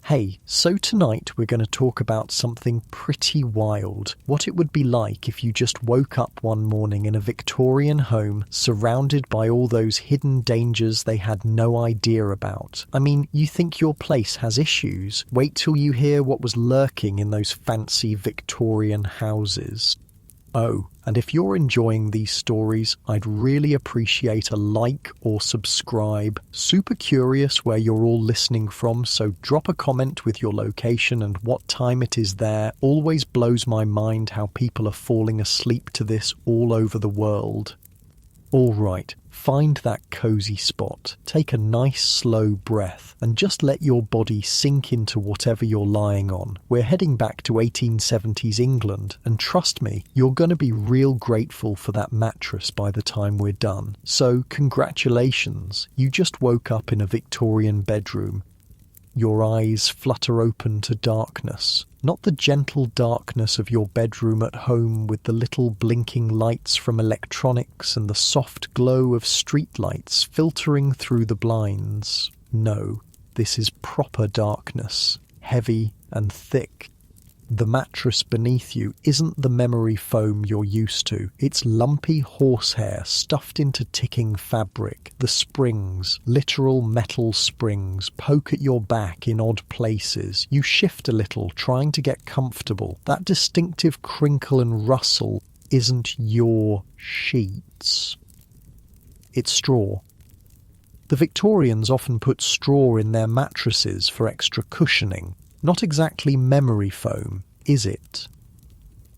Hey, so tonight we're going to talk about something pretty wild. What it would be like if you just woke up one morning in a Victorian home surrounded by all those hidden dangers they had no idea about. I mean, you think your place has issues? Wait till you hear what was lurking in those fancy Victorian houses. Oh, and if you're enjoying these stories, I'd really appreciate a like or subscribe. Super curious where you're all listening from, so drop a comment with your location and what time it is there. Always blows my mind how people are falling asleep to this all over the world. All right, find that cozy spot, take a nice slow breath, and just let your body sink into whatever you're lying on. We're heading back to 1870s England, and trust me, you're going to be real grateful for that mattress by the time we're done. So, congratulations, you just woke up in a Victorian bedroom. Your eyes flutter open to darkness. Not the gentle darkness of your bedroom at home with the little blinking lights from electronics and the soft glow of streetlights filtering through the blinds. No, this is proper darkness, heavy and thick. The mattress beneath you isn't the memory foam you're used to. It's lumpy horsehair stuffed into ticking fabric. The springs, literal metal springs, poke at your back in odd places. You shift a little, trying to get comfortable. That distinctive crinkle and rustle isn't your sheets. It's straw. The Victorians often put straw in their mattresses for extra cushioning. Not exactly memory foam, is it?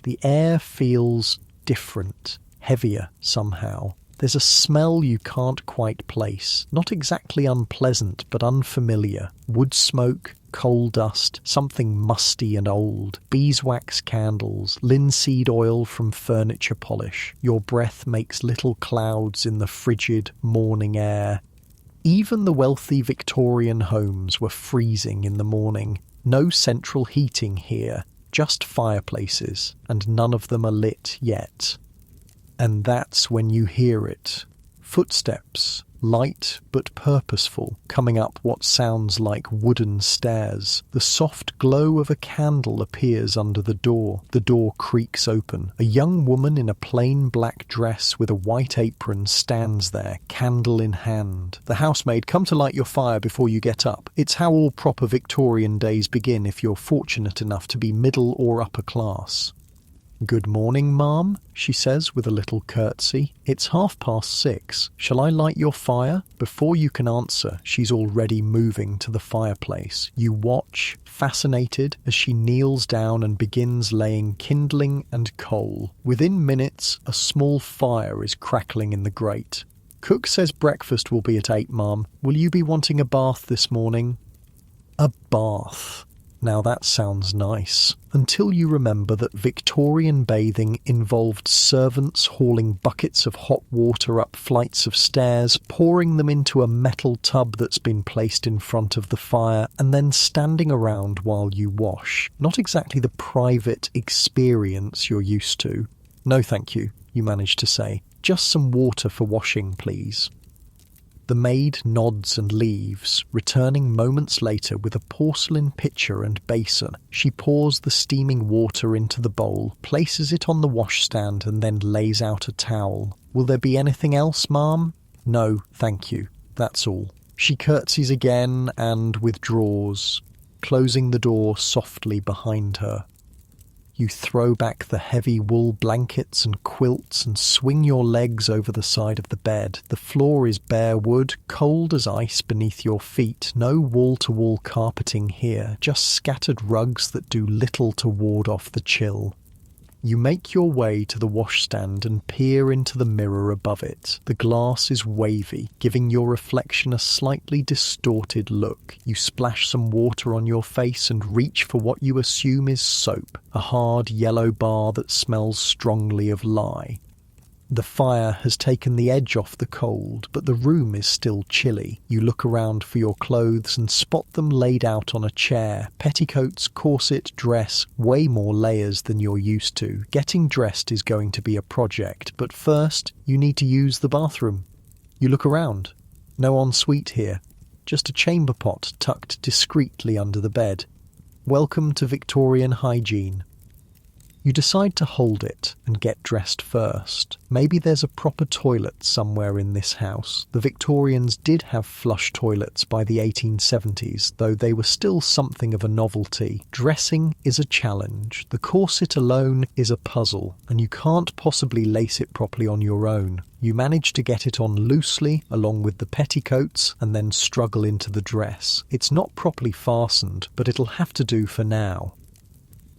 The air feels different, heavier somehow. There's a smell you can't quite place. Not exactly unpleasant, but unfamiliar. Wood smoke, coal dust, something musty and old. Beeswax candles, linseed oil from furniture polish. Your breath makes little clouds in the frigid morning air. Even the wealthy Victorian homes were freezing in the morning. No central heating here, just fireplaces, and none of them are lit yet. And that's when you hear it. Footsteps, light but purposeful, coming up what sounds like wooden stairs. The soft glow of a candle appears under the door. The door creaks open. A young woman in a plain black dress with a white apron stands there, candle in hand. The housemaid, come to light your fire before you get up. It's how all proper Victorian days begin if you're fortunate enough to be middle or upper class. "Good morning, ma'am," she says with a little curtsy. "It's 6:30. Shall I light your fire?" Before you can answer, she's already moving to the fireplace. You watch, fascinated, as she kneels down and begins laying kindling and coal. Within minutes, a small fire is crackling in the grate. "Cook says breakfast will be at 8, ma'am. Will you be wanting a bath this morning?" A bath. Now that sounds nice, until you remember that Victorian bathing involved servants hauling buckets of hot water up flights of stairs, pouring them into a metal tub that's been placed in front of the fire, and then standing around while you wash. Not exactly the private experience you're used to. "No thank you," you manage to say. "Just some water for washing, please." The maid nods and leaves, returning moments later with a porcelain pitcher and basin. She pours the steaming water into the bowl, places it on the washstand, and then lays out a towel. "Will there be anything else, ma'am?" "No, thank you. That's all." She curtsies again and withdraws, closing the door softly behind her. You throw back the heavy wool blankets and quilts and swing your legs over the side of the bed. The floor is bare wood, cold as ice beneath your feet. No wall-to-wall carpeting here, just scattered rugs that do little to ward off the chill. You make your way to the washstand and peer into the mirror above it. The glass is wavy, giving your reflection a slightly distorted look. You splash some water on your face and reach for what you assume is soap, a hard yellow bar that smells strongly of lye. The fire has taken the edge off the cold, but the room is still chilly. You look around for your clothes and spot them laid out on a chair. Petticoats, corset, dress, way more layers than you're used to. Getting dressed is going to be a project, but first, you need to use the bathroom. You look around. No ensuite here. just a chamber pot tucked discreetly under the bed. Welcome to Victorian hygiene. You decide to hold it and get dressed first. Maybe there's a proper toilet somewhere in this house. The Victorians did have flush toilets by the 1870s, though they were still something of a novelty. Dressing is a challenge. The corset alone is a puzzle, and you can't possibly lace it properly on your own. You manage to get it on loosely, along with the petticoats, and then struggle into the dress. It's not properly fastened, but it'll have to do for now.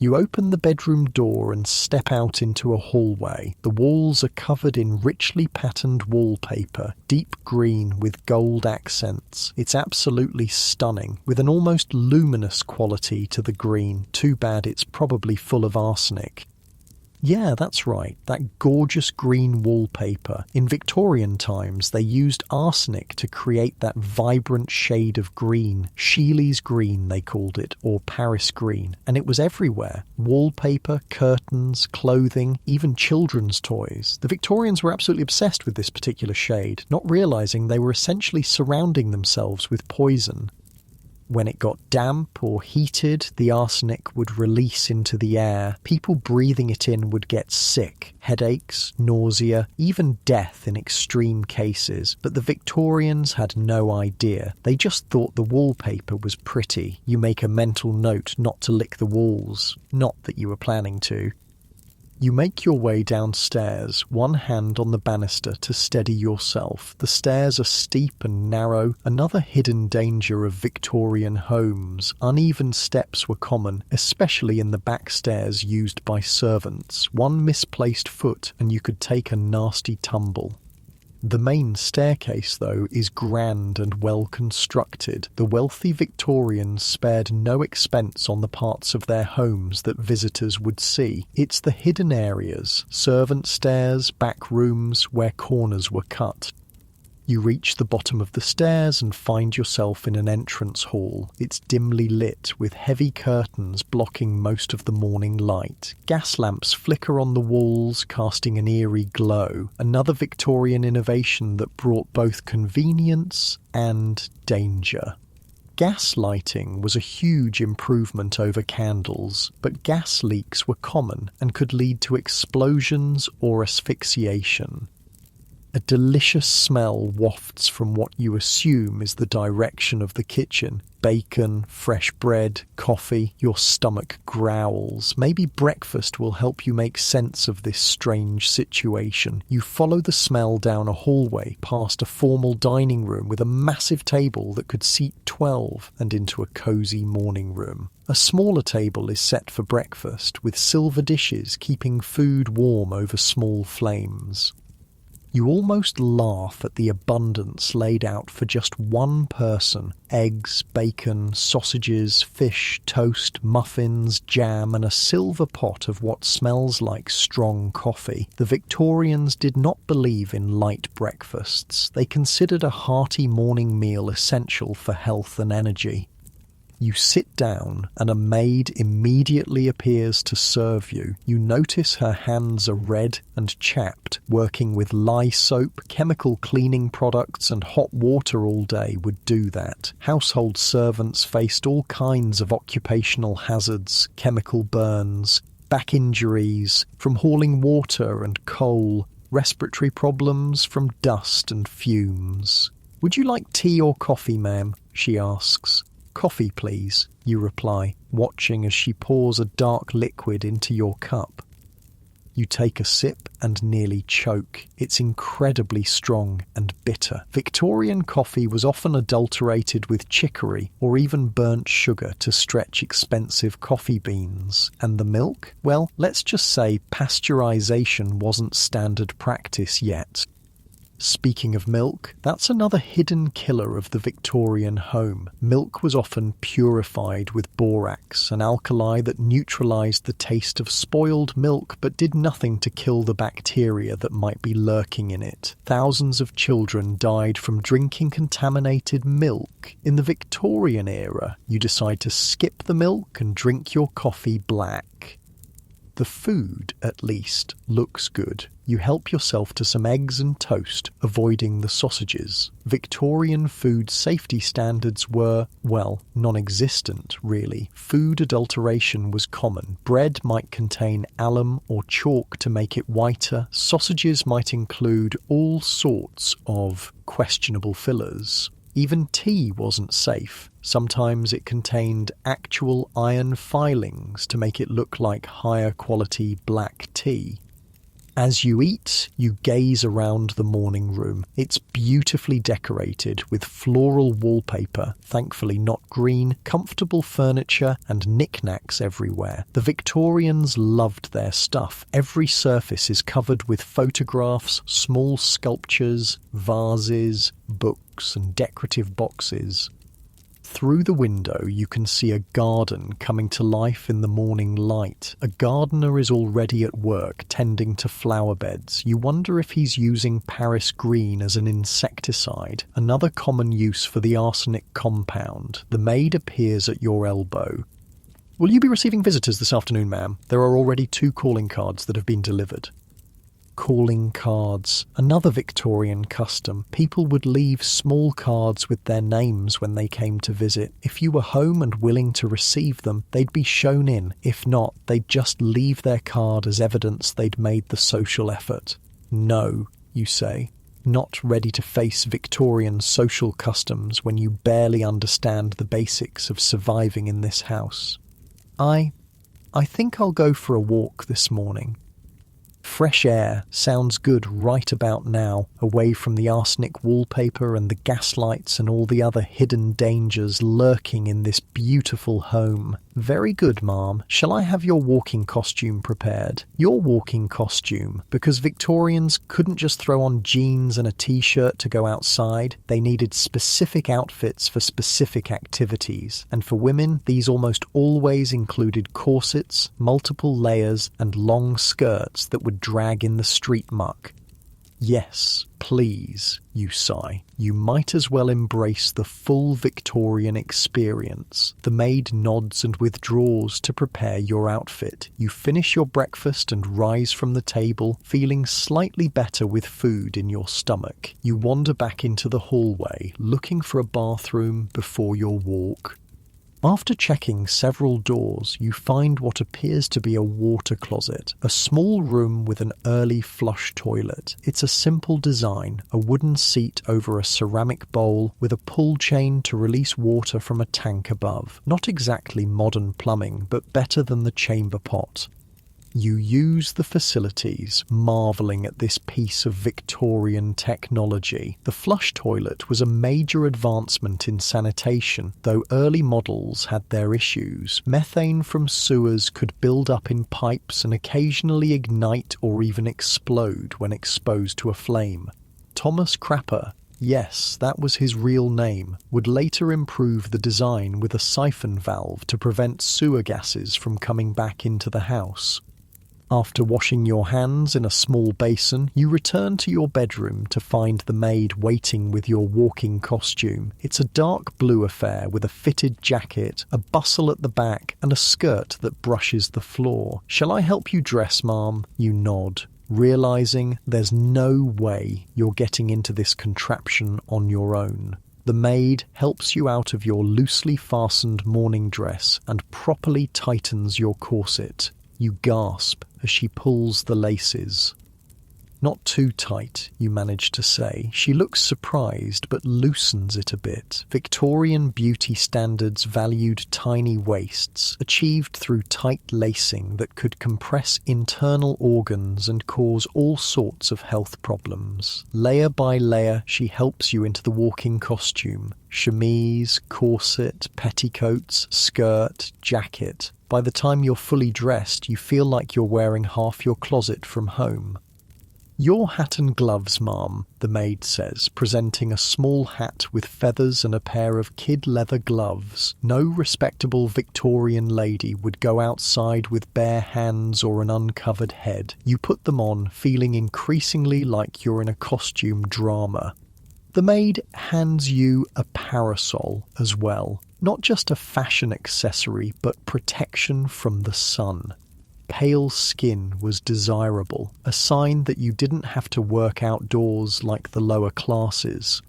You open the bedroom door and step out into a hallway. The walls are covered in richly patterned wallpaper, deep green with gold accents. It's absolutely stunning, with an almost luminous quality to the green. Too bad it's probably full of arsenic. Yeah, that's right, that gorgeous green wallpaper. In Victorian times, they used arsenic to create that vibrant shade of green. Sheely's green, they called it, or Paris green. And it was everywhere. Wallpaper, curtains, clothing, even children's toys. The Victorians were absolutely obsessed with this particular shade, not realising they were essentially surrounding themselves with poison. When it got damp or heated, the arsenic would release into the air. People breathing it in would get sick, headaches, nausea, even death in extreme cases. But the Victorians had no idea. They just thought the wallpaper was pretty. You make a mental note not to lick the walls. Not that you were planning to. You make your way downstairs, one hand on the banister to steady yourself. The stairs are steep and narrow, another hidden danger of Victorian homes. Uneven steps were common, especially in the back stairs used by servants. One misplaced foot and you could take a nasty tumble. The main staircase, though, is grand and well constructed. The wealthy Victorians spared no expense on the parts of their homes that visitors would see. It's the hidden areas, servant stairs, back rooms, where corners were cut. You reach the bottom of the stairs and find yourself in an entrance hall. It's dimly lit, with heavy curtains blocking most of the morning light. Gas lamps flicker on the walls, casting an eerie glow. Another Victorian innovation that brought both convenience and danger. Gas lighting was a huge improvement over candles, but gas leaks were common and could lead to explosions or asphyxiation. A delicious smell wafts from what you assume is the direction of the kitchen. Bacon, fresh bread, coffee, your stomach growls. Maybe breakfast will help you make sense of this strange situation. You follow the smell down a hallway, past a formal dining room with a massive table that could seat 12, and into a cosy morning room. A smaller table is set for breakfast, with silver dishes keeping food warm over small flames. You almost laugh at the abundance laid out for just one person. Eggs, bacon, sausages, fish, toast, muffins, jam, and a silver pot of what smells like strong coffee. The Victorians did not believe in light breakfasts. They considered a hearty morning meal essential for health and energy. You sit down, and a maid immediately appears to serve you. You notice her hands are red and chapped. Working with lye soap, chemical cleaning products, and hot water all day would do that. Household servants faced all kinds of occupational hazards, chemical burns, back injuries from hauling water and coal, respiratory problems from dust and fumes. "Would you like tea or coffee, ma'am?" she asks. "Coffee, please," you reply, watching as she pours a dark liquid into your cup. You take a sip and nearly choke. It's incredibly strong and bitter. Victorian coffee was often adulterated with chicory or even burnt sugar to stretch expensive coffee beans. And the milk? Well, let's just say pasteurization wasn't standard practice yet. Speaking of milk, that's another hidden killer of the Victorian home. Milk was often purified with borax, an alkali that neutralised the taste of spoiled milk but did nothing to kill the bacteria that might be lurking in it. Thousands of children died from drinking contaminated milk. In the Victorian era, you decide to skip the milk and drink your coffee black. The food, at least, looks good. You help yourself to some eggs and toast, avoiding the sausages. Victorian food safety standards were, well, non-existent, really. Food adulteration was common. Bread might contain alum or chalk to make it whiter. Sausages might include all sorts of questionable fillers. Even tea wasn't safe. Sometimes it contained actual iron filings to make it look like higher quality black tea. As you eat, you gaze around the morning room. It's beautifully decorated with floral wallpaper, thankfully not green, comfortable furniture and knickknacks everywhere. The Victorians loved their stuff. Every surface is covered with photographs, small sculptures, vases, books and decorative boxes. Through the window, you can see a garden coming to life in the morning light. A gardener is already at work tending to flower beds. You wonder if he's using Paris green as an insecticide, another common use for the arsenic compound. The maid appears at your elbow. "Will you be receiving visitors this afternoon, ma'am? There are already 2 calling cards that have been delivered." Calling cards. Another Victorian custom. People would leave small cards with their names when they came to visit. If you were home and willing to receive them, they'd be shown in. If not, they'd just leave their card as evidence they'd made the social effort. No, you say. Not ready to face Victorian social customs when you barely understand the basics of surviving in this house. I think I'll go for a walk this morning. Fresh air sounds good right about now, away from the arsenic wallpaper and the gaslights and all the other hidden dangers lurking in this beautiful home. Very good, ma'am. Shall I have your walking costume prepared? Your walking costume, because Victorians couldn't just throw on jeans and a t-shirt to go outside. They needed specific outfits for specific activities. And for women, these almost always included corsets, multiple layers, and long skirts that would drag in the street muck. Yes, please, you sigh. You might as well embrace the full Victorian experience. The maid nods and withdraws to prepare your outfit. You finish your breakfast and rise from the table, feeling slightly better with food in your stomach. You wander back into the hallway, looking for a bathroom before your walk. After checking several doors, you find what appears to be a water closet, a small room with an early flush toilet. It's a simple design, a wooden seat over a ceramic bowl with a pull chain to release water from a tank above. Not exactly modern plumbing, but better than the chamber pot. You use the facilities, marvelling at this piece of Victorian technology. The flush toilet was a major advancement in sanitation, though early models had their issues. Methane from sewers could build up in pipes and occasionally ignite or even explode when exposed to a flame. Thomas Crapper, yes, that was his real name, would later improve the design with a siphon valve to prevent sewer gases from coming back into the house. After washing your hands in a small basin, you return to your bedroom to find the maid waiting with your walking costume. It's a dark blue affair with a fitted jacket, a bustle at the back, and a skirt that brushes the floor. "Shall I help you dress, ma'am?" You nod, realizing there's no way you're getting into this contraption on your own. The maid helps you out of your loosely fastened morning dress and properly tightens your corset. You gasp as she pulls the laces. "Not too tight," you manage to say. She looks surprised, but loosens it a bit. Victorian beauty standards valued tiny waists, achieved through tight lacing that could compress internal organs and cause all sorts of health problems. Layer by layer, she helps you into the walking costume. Chemise, corset, petticoats, skirt, jacket. By the time you're fully dressed, you feel like you're wearing half your closet from home. "Your hat and gloves, ma'am," the maid says, presenting a small hat with feathers and a pair of kid leather gloves. No respectable Victorian lady would go outside with bare hands or an uncovered head. You put them on, feeling increasingly like you're in a costume drama. The maid hands you a parasol as well. Not just a fashion accessory, but protection from the sun. pale skin was desirable, a sign that you didn't have to work outdoors like the lower classes.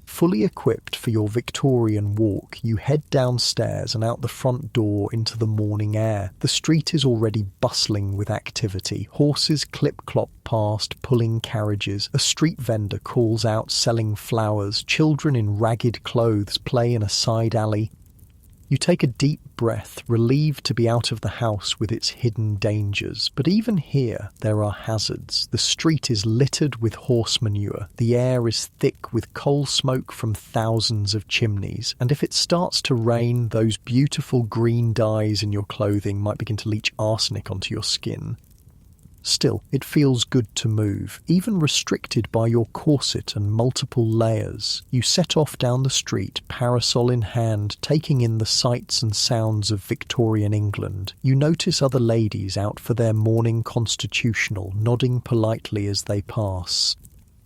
Fully equipped for your Victorian walk, you head downstairs and out the front door into the morning air. The street is already bustling with activity. Horses clip-clop past, pulling carriages. A street vendor calls out selling flowers. Children in ragged clothes play in a side alley. You take a deep breath, relieved to be out of the house with its hidden dangers. But even here, there are hazards. The street is littered with horse manure. The air is thick with coal smoke from thousands of chimneys. And if it starts to rain, those beautiful green dyes in your clothing might begin to leach arsenic onto your skin. Still, it feels good to move, even restricted by your corset and multiple layers. You set off down the street, parasol in hand, taking in the sights and sounds of Victorian England. You notice other ladies out for their morning constitutional, nodding politely as they pass.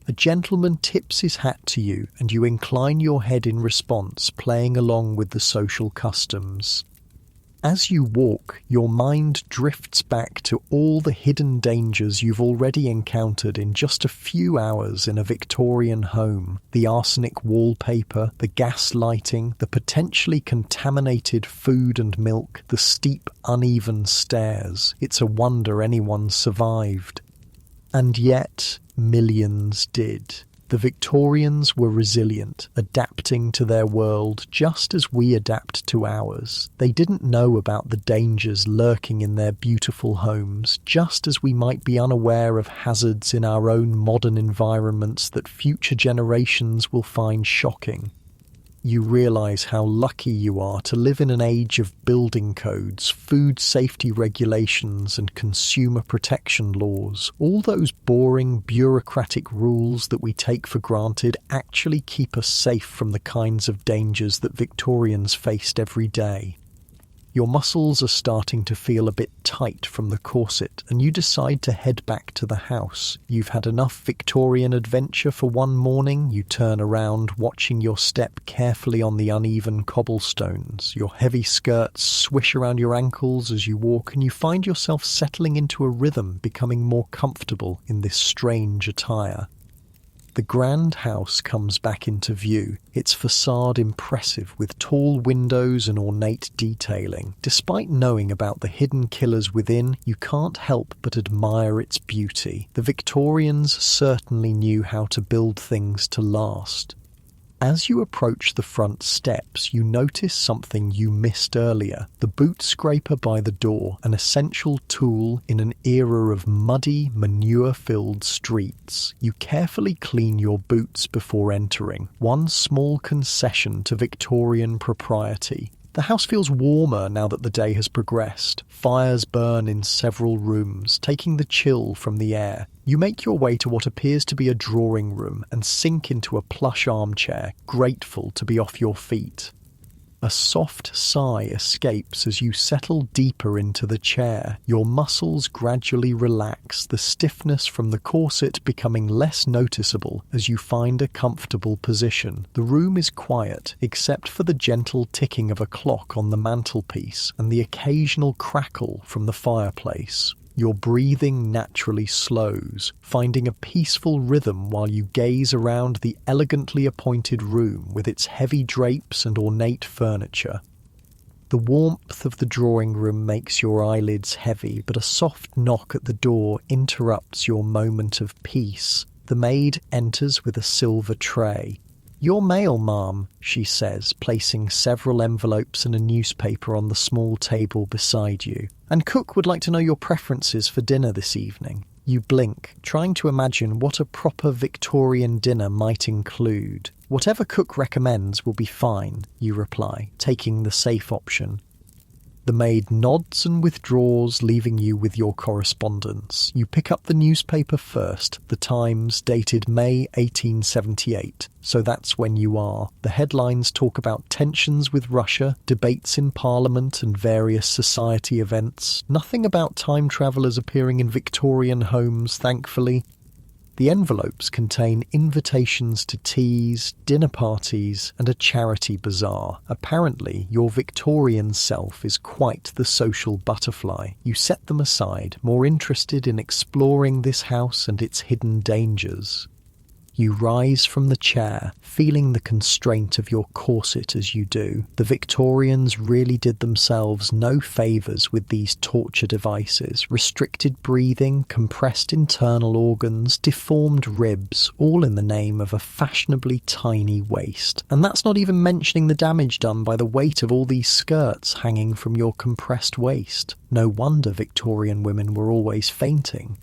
A gentleman tips his hat to you, and you incline your head in response, playing along with the social customs. As you walk, your mind drifts back to all the hidden dangers you've already encountered in just a few hours in a Victorian home. The arsenic wallpaper, the gas lighting, the potentially contaminated food and milk, the steep, uneven stairs. It's a wonder anyone survived. And yet, millions did. The Victorians were resilient, adapting to their world just as we adapt to ours. They didn't know about the dangers lurking in their beautiful homes, just as we might be unaware of hazards in our own modern environments that future generations will find shocking. You realise how lucky you are to live in an age of building codes, food safety regulations and consumer protection laws. All those boring, bureaucratic rules that we take for granted actually keep us safe from the kinds of dangers that Victorians faced every day. Your muscles are starting to feel a bit tight from the corset, and you decide to head back to the house. You've had enough Victorian adventure for one morning. You turn around, watching your step carefully on the uneven cobblestones. Your heavy skirts swish around your ankles as you walk, and you find yourself settling into a rhythm, becoming more comfortable in this strange attire. The grand house comes back into view, its facade impressive with tall windows and ornate detailing. Despite knowing about the hidden killers within, you can't help but admire its beauty. The Victorians certainly knew how to build things to last. As you approach the front steps, you notice something you missed earlier. The boot scraper by the door, an essential tool in an era of muddy, manure-filled streets. You carefully clean your boots before entering, one small concession to Victorian propriety. The house feels warmer now that the day has progressed. Fires burn in several rooms, taking the chill from the air. You make your way to what appears to be a drawing room and sink into a plush armchair, grateful to be off your feet. A soft sigh escapes as you settle deeper into the chair. Your muscles gradually relax, the stiffness from the corset becoming less noticeable as you find a comfortable position. The room is quiet, except for the gentle ticking of a clock on the mantelpiece and the occasional crackle from the fireplace. Your breathing naturally slows, finding a peaceful rhythm while you gaze around the elegantly appointed room with its heavy drapes and ornate furniture. The warmth of the drawing room makes your eyelids heavy, but a soft knock at the door interrupts your moment of peace. The maid enters with a silver tray. "Your mail, ma'am," she says, placing several envelopes and a newspaper on the small table beside you. "And cook would like to know your preferences for dinner this evening." You blink, trying to imagine what a proper Victorian dinner might include. "Whatever cook recommends will be fine," you reply, taking the safe option. The maid nods and withdraws, leaving you with your correspondence. You pick up the newspaper first, the Times, dated May 1878. So that's when you are. The headlines talk about tensions with Russia, debates in Parliament and various society events. Nothing about time travellers appearing in Victorian homes, thankfully. The envelopes contain invitations to teas, dinner parties, and a charity bazaar. Apparently, your Victorian self is quite the social butterfly. You set them aside, more interested in exploring this house and its hidden dangers. You rise from the chair, feeling the constraint of your corset as you do. The Victorians really did themselves no favours with these torture devices. Restricted breathing, compressed internal organs, deformed ribs, all in the name of a fashionably tiny waist. And that's not even mentioning the damage done by the weight of all these skirts hanging from your compressed waist. No wonder Victorian women were always fainting.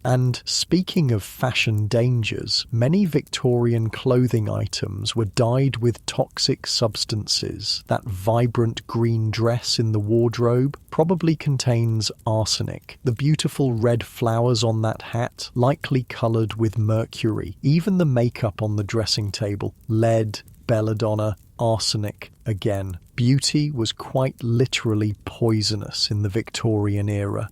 And speaking of fashion dangers, many Victorian clothing items were dyed with toxic substances. That vibrant green dress in the wardrobe probably contains arsenic. The beautiful red flowers on that hat, likely coloured with mercury. Even the makeup on the dressing table, lead, belladonna, arsenic again. Beauty was quite literally poisonous in the Victorian era.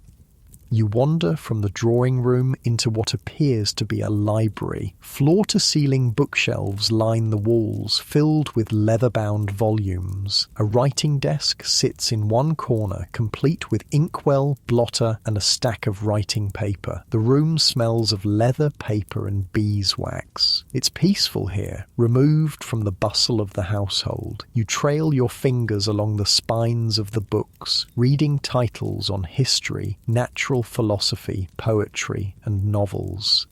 You wander from the drawing room into what appears to be a library. Floor-to-ceiling bookshelves line the walls, filled with leather-bound volumes. A writing desk sits in one corner, complete with inkwell, blotter, and a stack of writing paper. The room smells of leather, paper, and beeswax. It's peaceful here, removed from the bustle of the household. You trail your fingers along the spines of the books, reading titles on history, natural philosophy, poetry, and novels.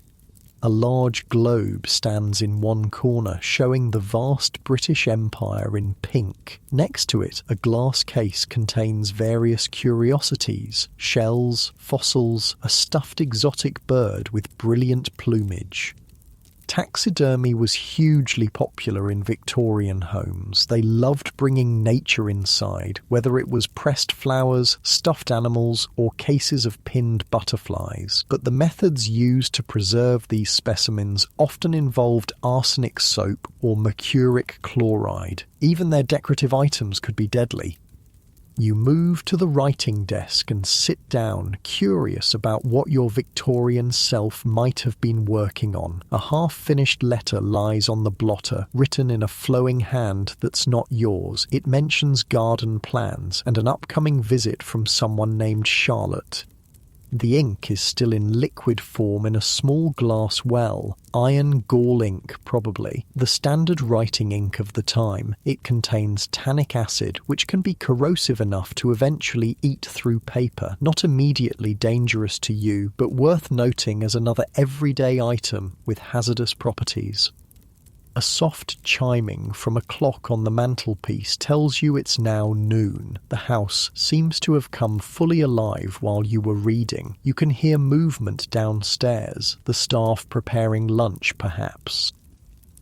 A large globe stands in one corner, showing the vast British Empire in pink. Next to it, a glass case contains various curiosities, shells, fossils, a stuffed exotic bird with brilliant plumage. Taxidermy was hugely popular in Victorian homes. They loved bringing nature inside, whether it was pressed flowers, stuffed animals, or cases of pinned butterflies. But the methods used to preserve these specimens often involved arsenic soap or mercuric chloride. Even their decorative items could be deadly. You move to the writing desk and sit down, curious about what your Victorian self might have been working on. A half-finished letter lies on the blotter, written in a flowing hand that's not yours. It mentions garden plans and an upcoming visit from someone named Charlotte. The ink is still in liquid form in a small glass well. Iron gall ink, probably. The standard writing ink of the time. It contains tannic acid, which can be corrosive enough to eventually eat through paper. Not immediately dangerous to you, but worth noting as another everyday item with hazardous properties. A soft chiming from a clock on the mantelpiece tells you it's now noon. The house seems to have come fully alive while you were reading. You can hear movement downstairs, the staff preparing lunch perhaps.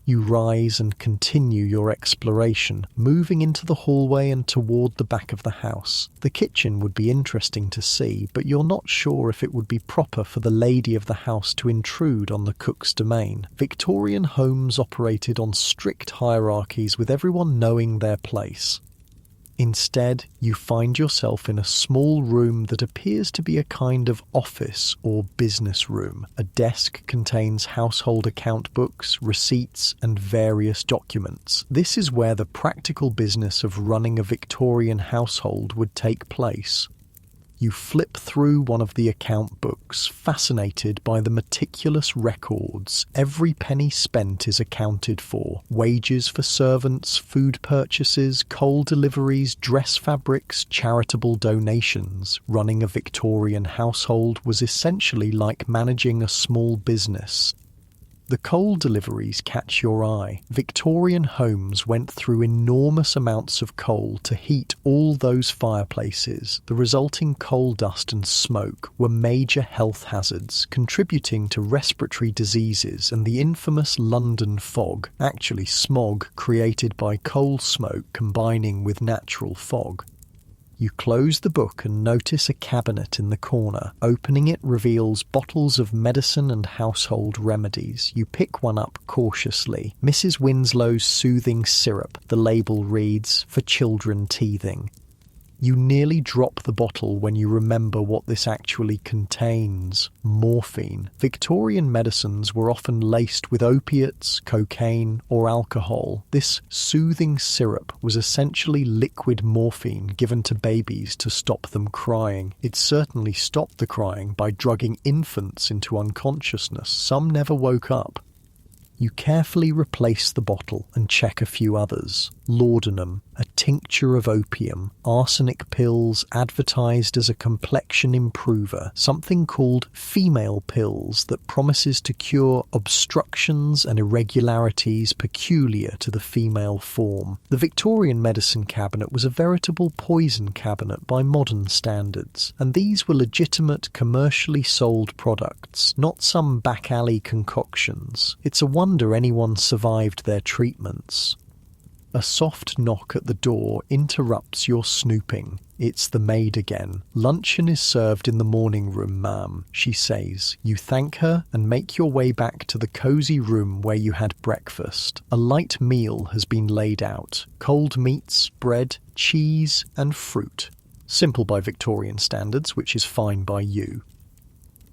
You rise and continue your exploration, moving into the hallway and toward the back of the house. The kitchen would be interesting to see, but you're not sure if it would be proper for the lady of the house to intrude on the cook's domain. Victorian homes operated on strict hierarchies, with everyone knowing their place. Instead, you find yourself in a small room that appears to be a kind of office or business room. A desk contains household account books, receipts, and various documents. This is where the practical business of running a Victorian household would take place. You flip through one of the account books, fascinated by the meticulous records. Every penny spent is accounted for. Wages for servants, food purchases, coal deliveries, dress fabrics, charitable donations. Running a Victorian household was essentially like managing a small business. The coal deliveries catch your eye. Victorian homes went through enormous amounts of coal to heat all those fireplaces. The resulting coal dust and smoke were major health hazards, contributing to respiratory diseases and the infamous London fog, actually smog created by coal smoke combining with natural fog. You close the book and notice a cabinet in the corner. Opening it reveals bottles of medicine and household remedies. You pick one up cautiously. Mrs. Winslow's soothing syrup. The label reads, "For children teething." You nearly drop the bottle when you remember what this actually contains: morphine. Victorian medicines were often laced with opiates, cocaine, or alcohol. This soothing syrup was essentially liquid morphine given to babies to stop them crying. It certainly stopped the crying by drugging infants into unconsciousness. Some never woke up. You carefully replace the bottle and check a few others. Laudanum, a tincture of opium, arsenic pills advertised as a complexion improver, something called female pills that promises to cure obstructions and irregularities peculiar to the female form. The Victorian medicine cabinet was a veritable poison cabinet by modern standards, and these were legitimate, commercially sold products, not some back-alley concoctions. It's a wonder anyone survived their treatments. A soft knock at the door interrupts your snooping. It's the maid again. "Luncheon is served in the morning room, ma'am," she says. You thank her and make your way back to the cosy room where you had breakfast. A light meal has been laid out: cold meats, bread, cheese, and fruit. Simple by Victorian standards, which is fine by you.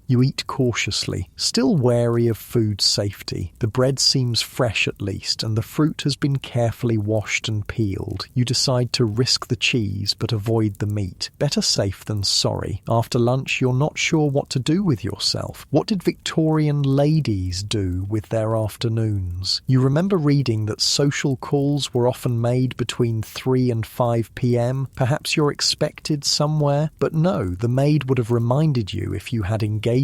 You eat cautiously, still wary of food safety. The bread seems fresh at least, and the fruit has been carefully washed and peeled. You decide to risk the cheese but avoid the meat. Better safe than sorry. After lunch, you're not sure what to do with yourself. What did Victorian ladies do with their afternoons? You remember reading that social calls were often made between 3 and 5 p.m. Perhaps you're expected somewhere, but no, the maid would have reminded you if you had engagements.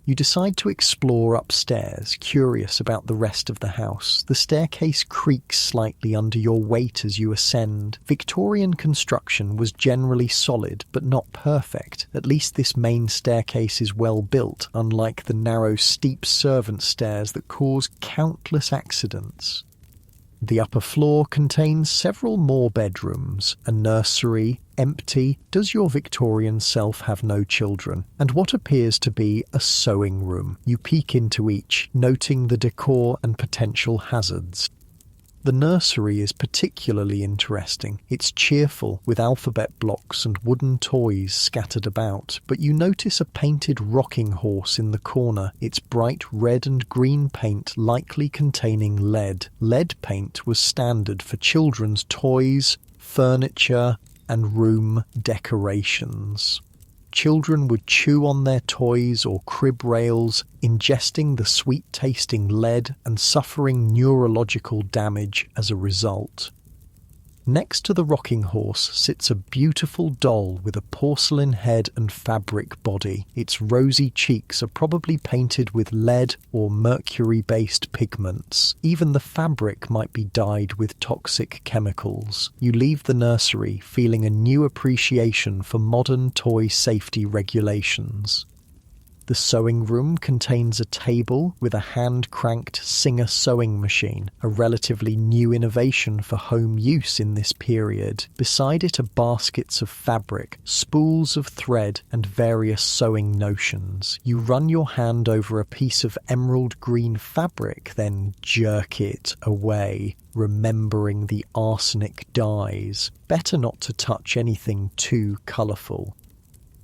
You decide to explore upstairs, curious about the rest of the house. The staircase creaks slightly under your weight as you ascend. Victorian construction was generally solid, but not perfect. At least this main staircase is well built, unlike the narrow, steep servant stairs that cause countless accidents. The upper floor contains several more bedrooms, a nursery, empty. Does your Victorian self have no children? And what appears to be a sewing room. You peek into each, noting the decor and potential hazards. The nursery is particularly interesting. It's cheerful, with alphabet blocks and wooden toys scattered about, but you notice a painted rocking horse in the corner, its bright red and green paint likely containing lead. Lead paint was standard for children's toys, furniture, and room decorations. Children would chew on their toys or crib rails, ingesting the sweet-tasting lead and suffering neurological damage as a result. Next to the rocking horse sits a beautiful doll with a porcelain head and fabric body. Its rosy cheeks are probably painted with lead or mercury-based pigments. Even the fabric might be dyed with toxic chemicals. You leave the nursery feeling a new appreciation for modern toy safety regulations. The sewing room contains a table with a hand-cranked Singer sewing machine, a relatively new innovation for home use in this period. Beside it are baskets of fabric, spools of thread, and various sewing notions. You run your hand over a piece of emerald green fabric, then jerk it away, remembering the arsenic dyes. Better not to touch anything too colourful.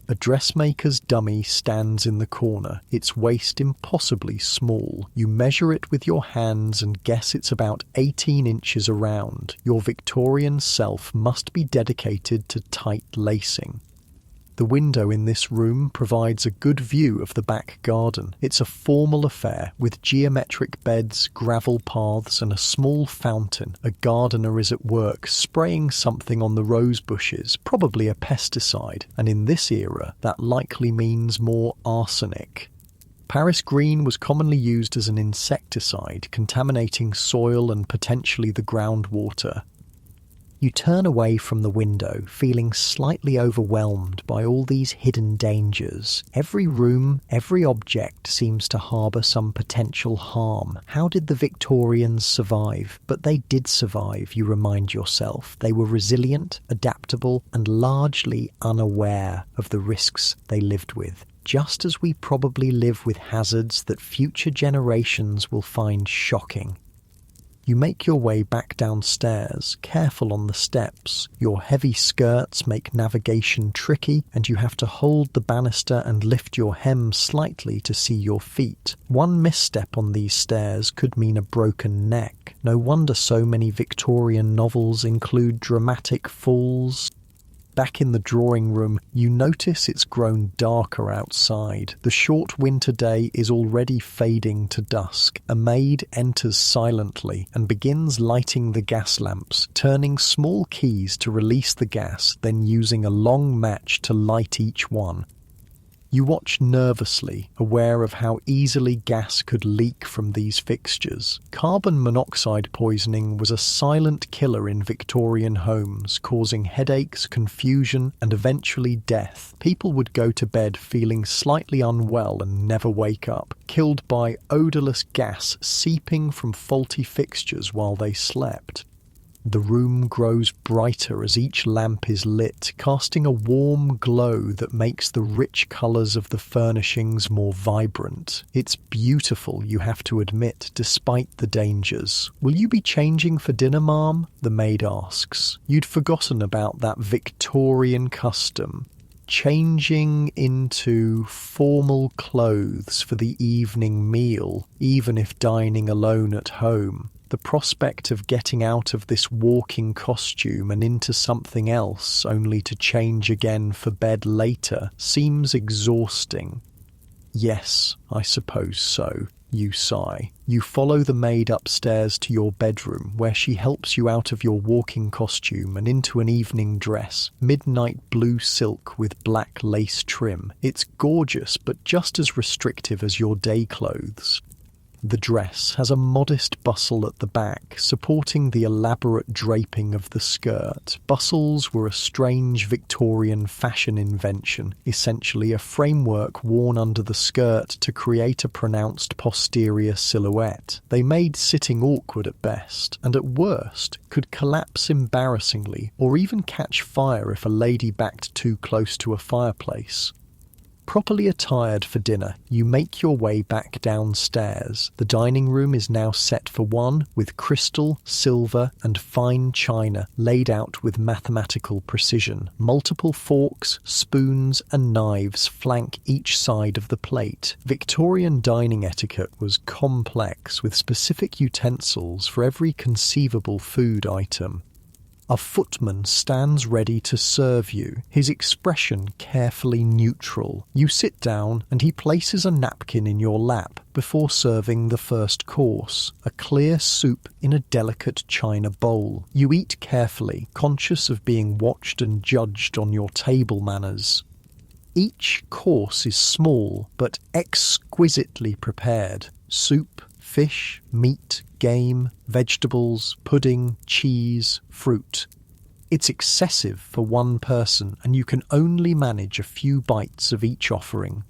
A dressmaker's dummy stands in the corner, its waist impossibly small. You measure it with your hands and guess it's about 18 inches around. Your Victorian self must be dedicated to tight lacing. The window in this room provides a good view of the back garden. It's a formal affair, with geometric beds, gravel paths, and a small fountain. A gardener is at work, spraying something on the rose bushes, probably a pesticide, and in this era, that likely means more arsenic. Paris green was commonly used as an insecticide, contaminating soil and potentially the groundwater. You turn away from the window, feeling slightly overwhelmed by all these hidden dangers. Every room, every object seems to harbour some potential harm. How did the Victorians survive? But they did survive, you remind yourself. They were resilient, adaptable, and largely unaware of the risks they lived with. Just as we probably live with hazards that future generations will find shocking. You make your way back downstairs, careful on the steps. Your heavy skirts make navigation tricky, and you have to hold the banister and lift your hem slightly to see your feet. One misstep on these stairs could mean a broken neck. No wonder so many Victorian novels include dramatic falls. Back in the drawing room, you notice it's grown darker outside. The short winter day is already fading to dusk. A maid enters silently and begins lighting the gas lamps, turning small keys to release the gas, then using a long match to light each one. You watch nervously, aware of how easily gas could leak from these fixtures. Carbon monoxide poisoning was a silent killer in Victorian homes, causing headaches, confusion, and eventually death. People would go to bed feeling slightly unwell and never wake up, killed by odourless gas seeping from faulty fixtures while they slept. The room grows brighter as each lamp is lit, casting a warm glow that makes the rich colours of the furnishings more vibrant. It's beautiful, you have to admit, despite the dangers. "Will you be changing for dinner, ma'am?" the maid asks. You'd forgotten about that Victorian custom. Changing into formal clothes for the evening meal, even if dining alone at home. The prospect of getting out of this walking costume and into something else, only to change again for bed later, seems exhausting. Yes, I suppose so. You sigh. You follow the maid upstairs to your bedroom, where she helps you out of your walking costume and into an evening dress, midnight blue silk with black lace trim. It's gorgeous, but just as restrictive as your day clothes. The dress has a modest bustle at the back, supporting the elaborate draping of the skirt. Bustles were a strange Victorian fashion invention, essentially a framework worn under the skirt to create a pronounced posterior silhouette. They made sitting awkward at best, and at worst could collapse embarrassingly, or even catch fire if a lady backed too close to a fireplace. Properly attired for dinner, you make your way back downstairs. The dining room is now set for one, with crystal, silver, and fine china laid out with mathematical precision. Multiple forks, spoons, and knives flank each side of the plate. Victorian dining etiquette was complex, with specific utensils for every conceivable food item. A footman stands ready to serve you, his expression carefully neutral. You sit down and he places a napkin in your lap before serving the first course, a clear soup in a delicate china bowl. You eat carefully, conscious of being watched and judged on your table manners. Each course is small but exquisitely prepared. Soup, fish, meat, game, vegetables, pudding, cheese, fruit. It's excessive for one person, and you can only manage a few bites of each offering.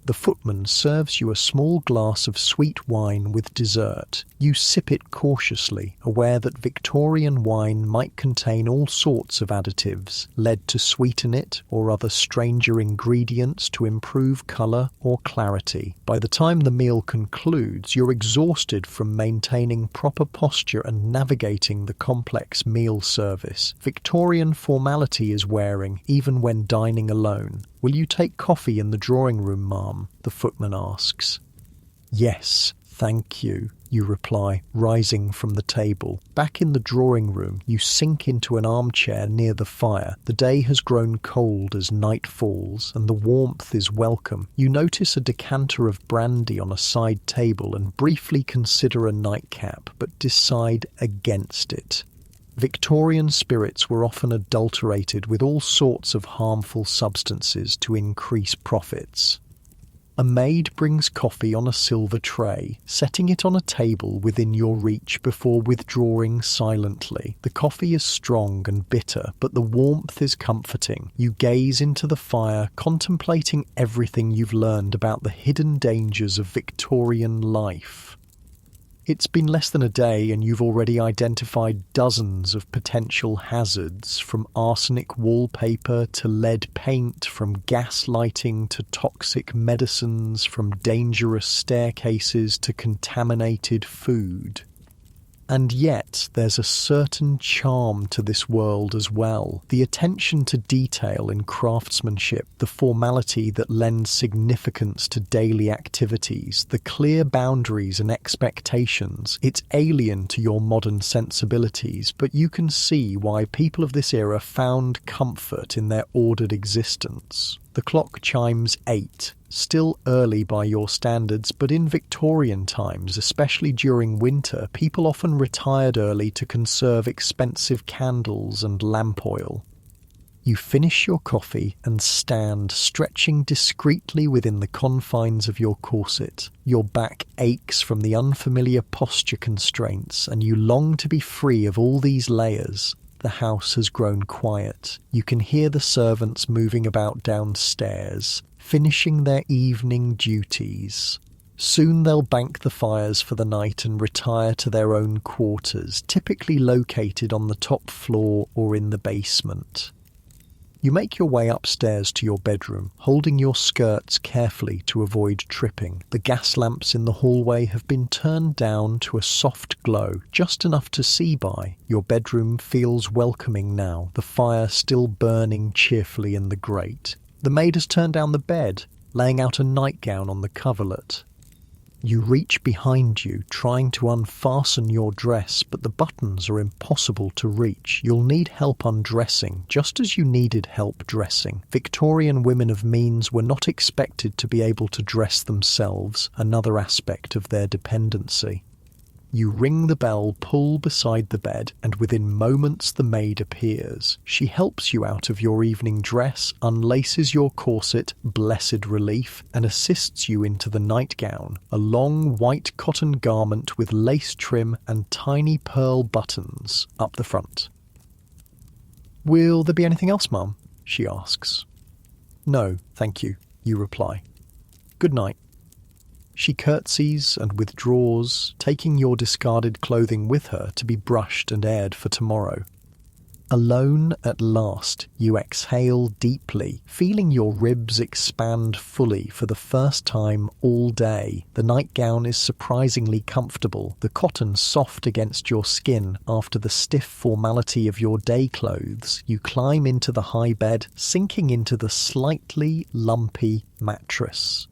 The footman serves you a small glass of sweet wine with dessert. You sip it cautiously, aware that Victorian wine might contain all sorts of additives, lead to sweeten it, or other stranger ingredients to improve colour or clarity. By the time the meal concludes, you're exhausted from maintaining proper posture and navigating the complex meal service. Victorian formality is wearing, even when dining alone. "Will you take coffee in the drawing room, ma'am?" the footman asks. "Yes, thank you," you reply, rising from the table. Back in the drawing room, you sink into an armchair near the fire. The day has grown cold as night falls, and the warmth is welcome. You notice a decanter of brandy on a side table and briefly consider a nightcap, but decide against it. Victorian spirits were often adulterated with all sorts of harmful substances to increase profits. A maid brings coffee on a silver tray, setting it on a table within your reach before withdrawing silently. The coffee is strong and bitter, but the warmth is comforting. You gaze into the fire, contemplating everything you've learned about the hidden dangers of Victorian life. It's been less than a day and you've already identified dozens of potential hazards, from arsenic wallpaper to lead paint, from gas lighting to toxic medicines, from dangerous staircases to contaminated food. And yet, there's a certain charm to this world as well. The attention to detail in craftsmanship, the formality that lends significance to daily activities, the clear boundaries and expectations. It's alien to your modern sensibilities, but you can see why people of this era found comfort in their ordered existence. The clock chimes 8. Still early by your standards, but in Victorian times, especially during winter, people often retired early to conserve expensive candles and lamp oil. You finish your coffee and stand, stretching discreetly within the confines of your corset. Your back aches from the unfamiliar posture constraints, and you long to be free of all these layers. The house has grown quiet. You can hear the servants moving about downstairs, finishing their evening duties. Soon they'll bank the fires for the night and retire to their own quarters, typically located on the top floor or in the basement. You make your way upstairs to your bedroom, holding your skirts carefully to avoid tripping. The gas lamps in the hallway have been turned down to a soft glow, just enough to see by. Your bedroom feels welcoming now, the fire still burning cheerfully in the grate. The maid has turned down the bed, laying out a nightgown on the coverlet. You reach behind you, trying to unfasten your dress, but the buttons are impossible to reach. You'll need help undressing, just as you needed help dressing. Victorian women of means were not expected to be able to dress themselves, another aspect of their dependency. You ring the bell, pull beside the bed, and within moments the maid appears. She helps you out of your evening dress, unlaces your corset, blessed relief, and assists you into the nightgown, a long white cotton garment with lace trim and tiny pearl buttons up the front. "Will there be anything else, Mum?" she asks. "No, thank you," you reply. "Good night." She curtsies and withdraws, taking your discarded clothing with her to be brushed and aired for tomorrow. Alone at last, you exhale deeply, feeling your ribs expand fully for the first time all day. The nightgown is surprisingly comfortable, the cotton soft against your skin. After the stiff formality of your day clothes, you climb into the high bed, sinking into the slightly lumpy mattress.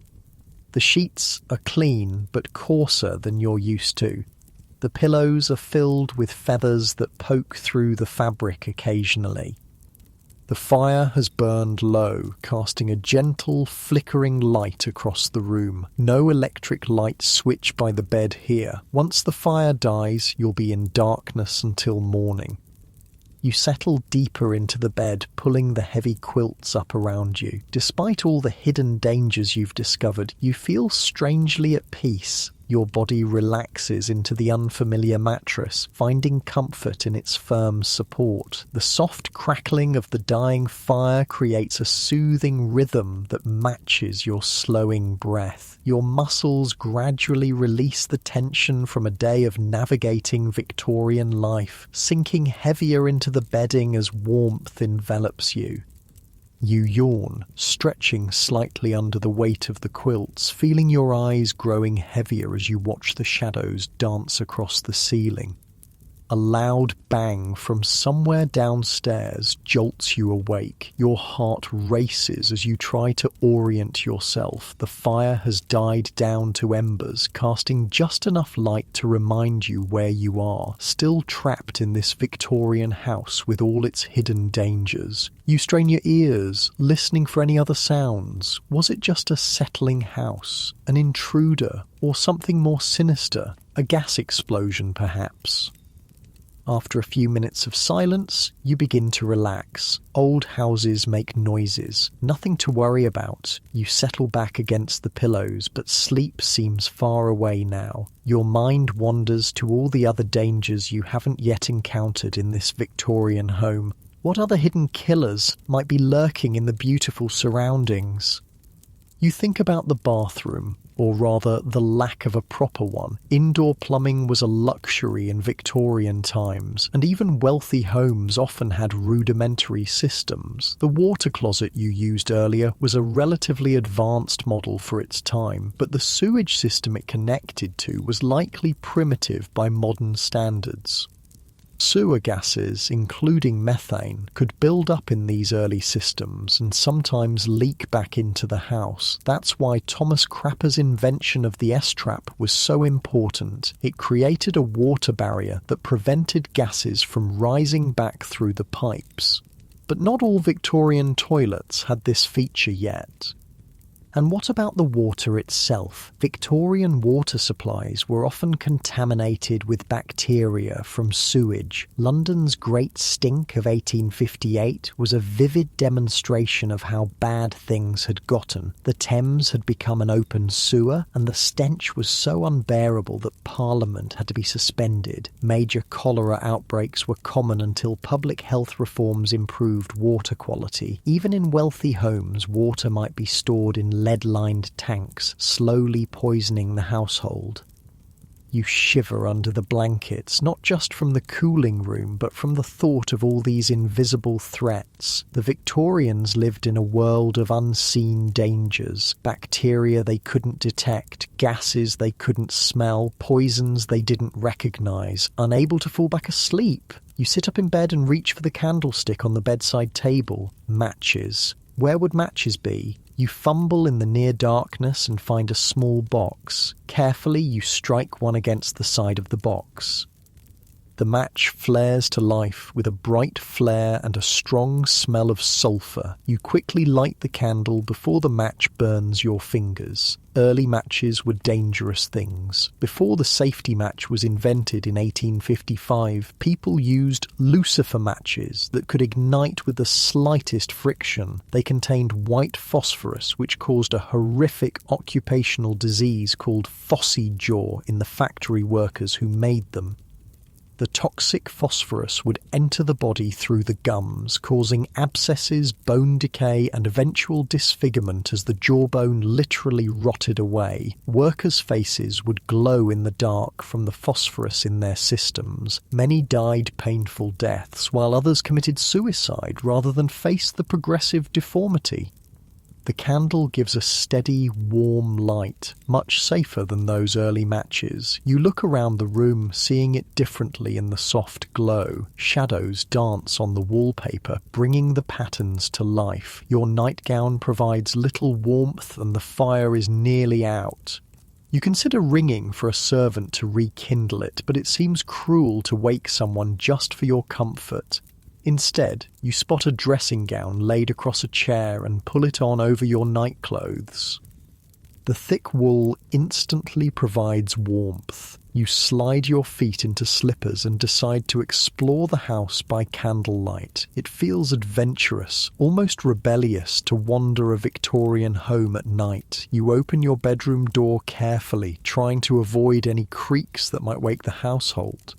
The sheets are clean but coarser than you're used to. The pillows are filled with feathers that poke through the fabric occasionally. The fire has burned low, casting a gentle, flickering light across the room. No electric light switch by the bed here. Once the fire dies, you'll be in darkness until morning. You settle deeper into the bed, pulling the heavy quilts up around you. Despite all the hidden dangers you've discovered, you feel strangely at peace. Your body relaxes into the unfamiliar mattress, finding comfort in its firm support. The soft crackling of the dying fire creates a soothing rhythm that matches your slowing breath. Your muscles gradually release the tension from a day of navigating Victorian life, sinking heavier into the bedding as warmth envelops you. You yawn, stretching slightly under the weight of the quilts, feeling your eyes growing heavier as you watch the shadows dance across the ceiling. A loud bang from somewhere downstairs jolts you awake. Your heart races as you try to orient yourself. The fire has died down to embers, casting just enough light to remind you where you are, still trapped in this Victorian house with all its hidden dangers. You strain your ears, listening for any other sounds. Was it just a settling house, an intruder, or something more sinister? A gas explosion, perhaps? After a few minutes of silence, you begin to relax. Old houses make noises. Nothing to worry about. You settle back against the pillows, but sleep seems far away now. Your mind wanders to all the other dangers you haven't yet encountered in this Victorian home. What other hidden killers might be lurking in the beautiful surroundings? You think about the bathroom. or rather the lack of a proper one. Indoor plumbing was a luxury in Victorian times, and even wealthy homes often had rudimentary systems. The water closet you used earlier was a relatively advanced model for its time, but the sewage system it connected to was likely primitive by modern standards. Sewer gases, including methane, could build up in these early systems and sometimes leak back into the house. That's why Thomas Crapper's invention of the S-trap was so important. It created a water barrier that prevented gases from rising back through the pipes. But not all Victorian toilets had this feature yet. And what about the water itself? Victorian water supplies were often contaminated with bacteria from sewage. London's Great Stink of 1858 was a vivid demonstration of how bad things had gotten. The Thames had become an open sewer, and the stench was so unbearable that Parliament had to be suspended. Major cholera outbreaks were common until public health reforms improved water quality. Even in wealthy homes, water might be stored in lead-lined tanks, slowly poisoning the household. You shiver under the blankets, not just from the cooling room, but from the thought of all these invisible threats. The Victorians lived in a world of unseen dangers. Bacteria they couldn't detect, gases they couldn't smell, poisons they didn't recognise. Unable to fall back asleep, you sit up in bed and reach for the candlestick on the bedside table. Matches. Where would matches be? You fumble in the near darkness and find a small box. Carefully, you strike one against the side of the box. The match flares to life with a bright flare and a strong smell of sulphur. You quickly light the candle before the match burns your fingers. Early matches were dangerous things. Before the safety match was invented in 1855, people used lucifer matches that could ignite with the slightest friction. They contained white phosphorus, which caused a horrific occupational disease called phossy jaw in the factory workers who made them. The toxic phosphorus would enter the body through the gums, causing abscesses, bone decay, and eventual disfigurement as the jawbone literally rotted away. Workers' faces would glow in the dark from the phosphorus in their systems. Many died painful deaths, while others committed suicide rather than face the progressive deformity. The candle gives a steady, warm light, much safer than those early matches. You look around the room, seeing it differently in the soft glow. Shadows dance on the wallpaper, bringing the patterns to life. Your nightgown provides little warmth and the fire is nearly out. You consider ringing for a servant to rekindle it, but it seems cruel to wake someone just for your comfort. Instead, you spot a dressing gown laid across a chair and pull it on over your nightclothes. The thick wool instantly provides warmth. You slide your feet into slippers and decide to explore the house by candlelight. It feels adventurous, almost rebellious to wander a Victorian home at night. You open your bedroom door carefully, trying to avoid any creaks that might wake the household.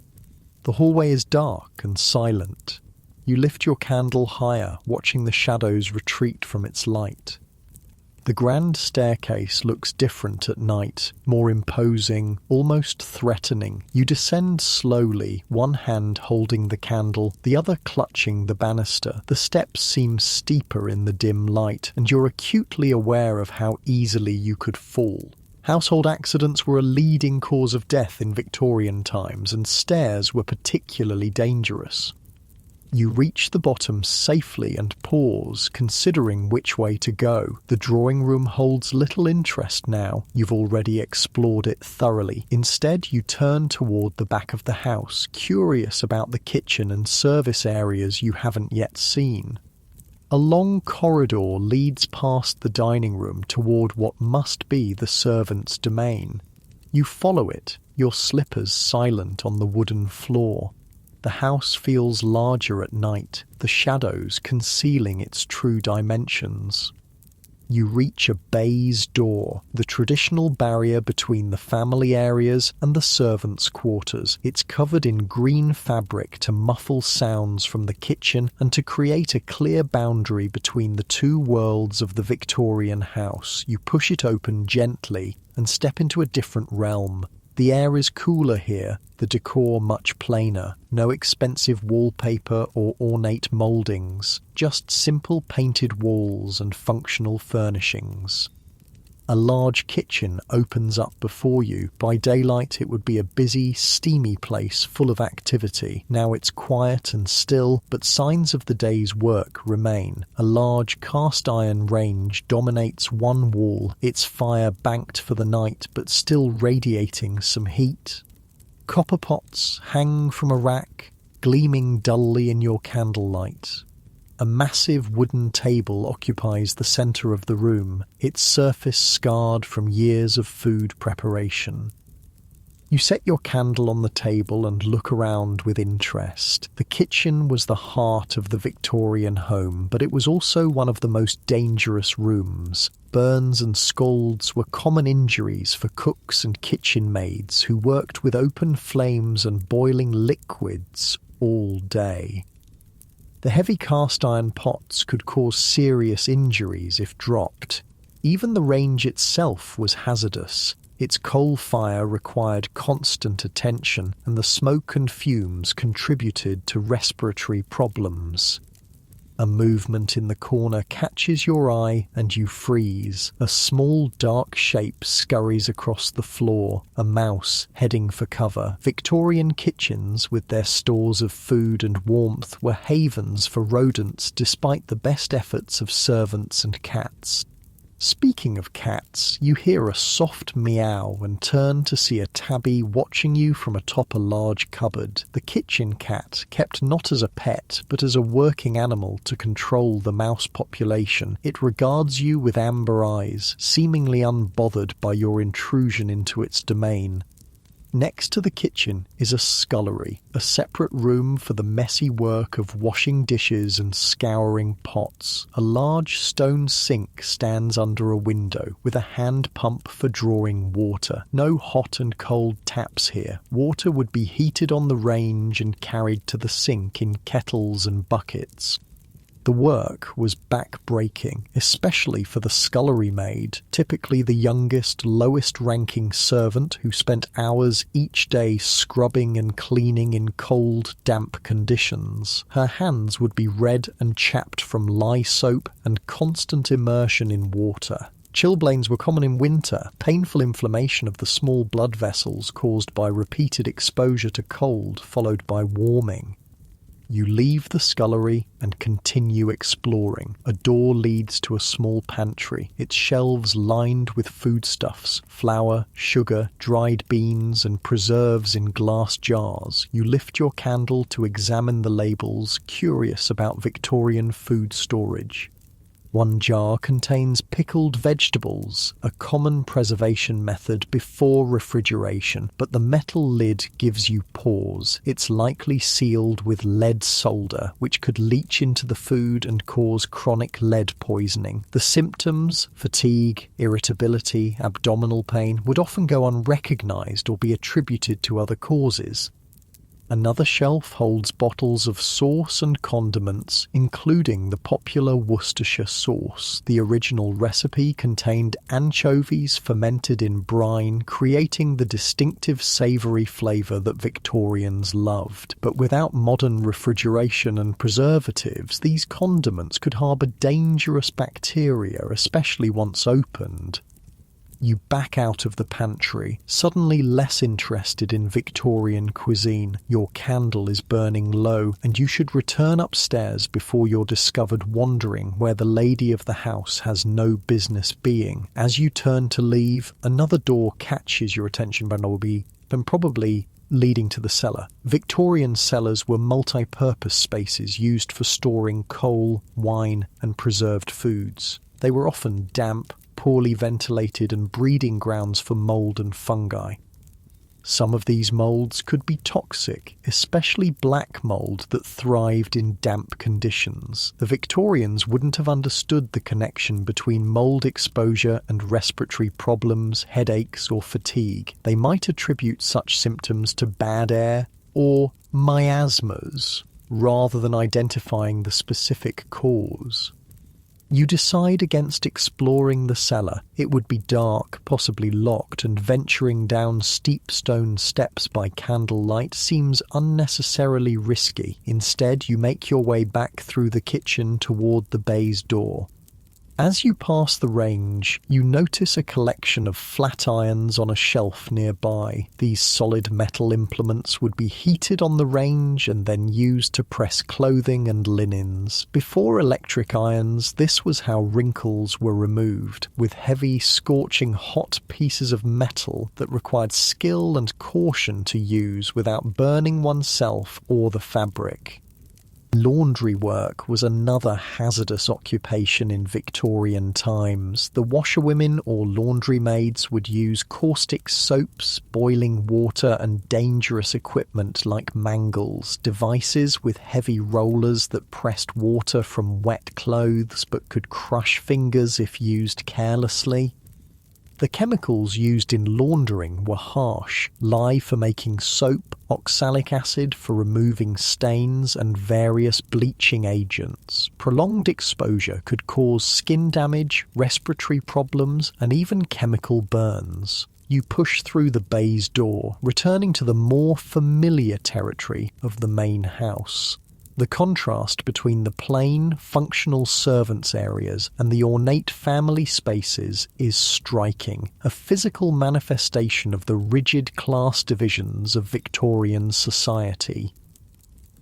The hallway is dark and silent. You lift your candle higher, watching the shadows retreat from its light. The grand staircase looks different at night, more imposing, almost threatening. You descend slowly, one hand holding the candle, the other clutching the banister. The steps seem steeper in the dim light, and you're acutely aware of how easily you could fall. Household accidents were a leading cause of death in Victorian times, and stairs were particularly dangerous. You reach the bottom safely and pause, considering which way to go. The drawing room holds little interest now. You've already explored it thoroughly. Instead, you turn toward the back of the house, curious about the kitchen and service areas you haven't yet seen. A long corridor leads past the dining room toward what must be the servants' domain. You follow it, your slippers silent on the wooden floor. The house feels larger at night, the shadows concealing its true dimensions. You reach a baize door, the traditional barrier between the family areas and the servants' quarters. It's covered in green fabric to muffle sounds from the kitchen and to create a clear boundary between the two worlds of the Victorian house. You push it open gently and step into a different realm. The air is cooler here, the decor much plainer. No expensive wallpaper or ornate mouldings, just simple painted walls and functional furnishings. A large kitchen opens up before you. By daylight it would be a busy, steamy place full of activity. Now it's quiet and still, but signs of the day's work remain. A large cast iron range dominates one wall, its fire banked for the night but still radiating some heat. Copper pots hang from a rack, gleaming dully in your candlelight. A massive wooden table occupies the centre of the room, its surface scarred from years of food preparation. You set your candle on the table and look around with interest. The kitchen was the heart of the Victorian home, but it was also one of the most dangerous rooms. Burns and scalds were common injuries for cooks and kitchen maids who worked with open flames and boiling liquids all day. The heavy cast-iron pots could cause serious injuries if dropped. Even the range itself was hazardous. Its coal fire required constant attention, and the smoke and fumes contributed to respiratory problems. A movement in the corner catches your eye and you freeze. A small dark shape scurries across the floor, a mouse heading for cover. Victorian kitchens, with their stores of food and warmth, were havens for rodents despite the best efforts of servants and cats. Speaking of cats, you hear a soft meow and turn to see a tabby watching you from atop a large cupboard. The kitchen cat, kept not as a pet but as a working animal to control the mouse population, it regards you with amber eyes, seemingly unbothered by your intrusion into its domain. Next to the kitchen is a scullery, a separate room for the messy work of washing dishes and scouring pots. A large stone sink stands under a window, with a hand pump for drawing water. No hot and cold taps here. Water would be heated on the range and carried to the sink in kettles and buckets. The work was back-breaking, especially for the scullery maid, typically the youngest, lowest-ranking servant who spent hours each day scrubbing and cleaning in cold, damp conditions. Her hands would be red and chapped from lye soap and constant immersion in water. Chilblains were common in winter, painful inflammation of the small blood vessels caused by repeated exposure to cold, followed by warming. You leave the scullery and continue exploring. A door leads to a small pantry, its shelves lined with foodstuffs, flour, sugar, dried beans, and preserves in glass jars. You lift your candle to examine the labels, curious about Victorian food storage. One jar contains pickled vegetables, a common preservation method before refrigeration, but the metal lid gives you pause. It's likely sealed with lead solder, which could leach into the food and cause chronic lead poisoning. The symptoms, fatigue, irritability, abdominal pain, would often go unrecognised or be attributed to other causes. Another shelf holds bottles of sauce and condiments, including the popular Worcestershire sauce. The original recipe contained anchovies fermented in brine, creating the distinctive savoury flavour that Victorians loved. But without modern refrigeration and preservatives, these condiments could harbour dangerous bacteria, especially once opened. You back out of the pantry, suddenly less interested in Victorian cuisine. Your candle is burning low, and you should return upstairs before you're discovered wandering where the lady of the house has no business being. As you turn to leave, another door catches your attention probably leading to the cellar. Victorian cellars were multi-purpose spaces used for storing coal, wine, and preserved foods. They were often damp, poorly ventilated, and breeding grounds for mould and fungi. Some of these molds could be toxic, especially black mold that thrived in damp conditions. The Victorians wouldn't have understood the connection between mold exposure and respiratory problems, headaches, or fatigue. They might attribute such symptoms to bad air or miasmas, rather than identifying the specific cause. You decide against exploring the cellar. It would be dark, possibly locked, and venturing down steep stone steps by candlelight seems unnecessarily risky. Instead, you make your way back through the kitchen toward the baize door. As you pass the range, you notice a collection of flat irons on a shelf nearby. These solid metal implements would be heated on the range and then used to press clothing and linens. Before electric irons, this was how wrinkles were removed, with heavy, scorching hot pieces of metal that required skill and caution to use without burning oneself or the fabric. Laundry work was another hazardous occupation in Victorian times. The washerwomen or laundry maids would use caustic soaps, boiling water, and dangerous equipment like mangles, devices with heavy rollers that pressed water from wet clothes but could crush fingers if used carelessly. The chemicals used in laundering were harsh: lye for making soap, oxalic acid for removing stains, and various bleaching agents. Prolonged exposure could cause skin damage, respiratory problems, and even chemical burns. You push through the baize door, returning to the more familiar territory of the main house. The contrast between the plain, functional servants' areas and the ornate family spaces is striking, a physical manifestation of the rigid class divisions of Victorian society.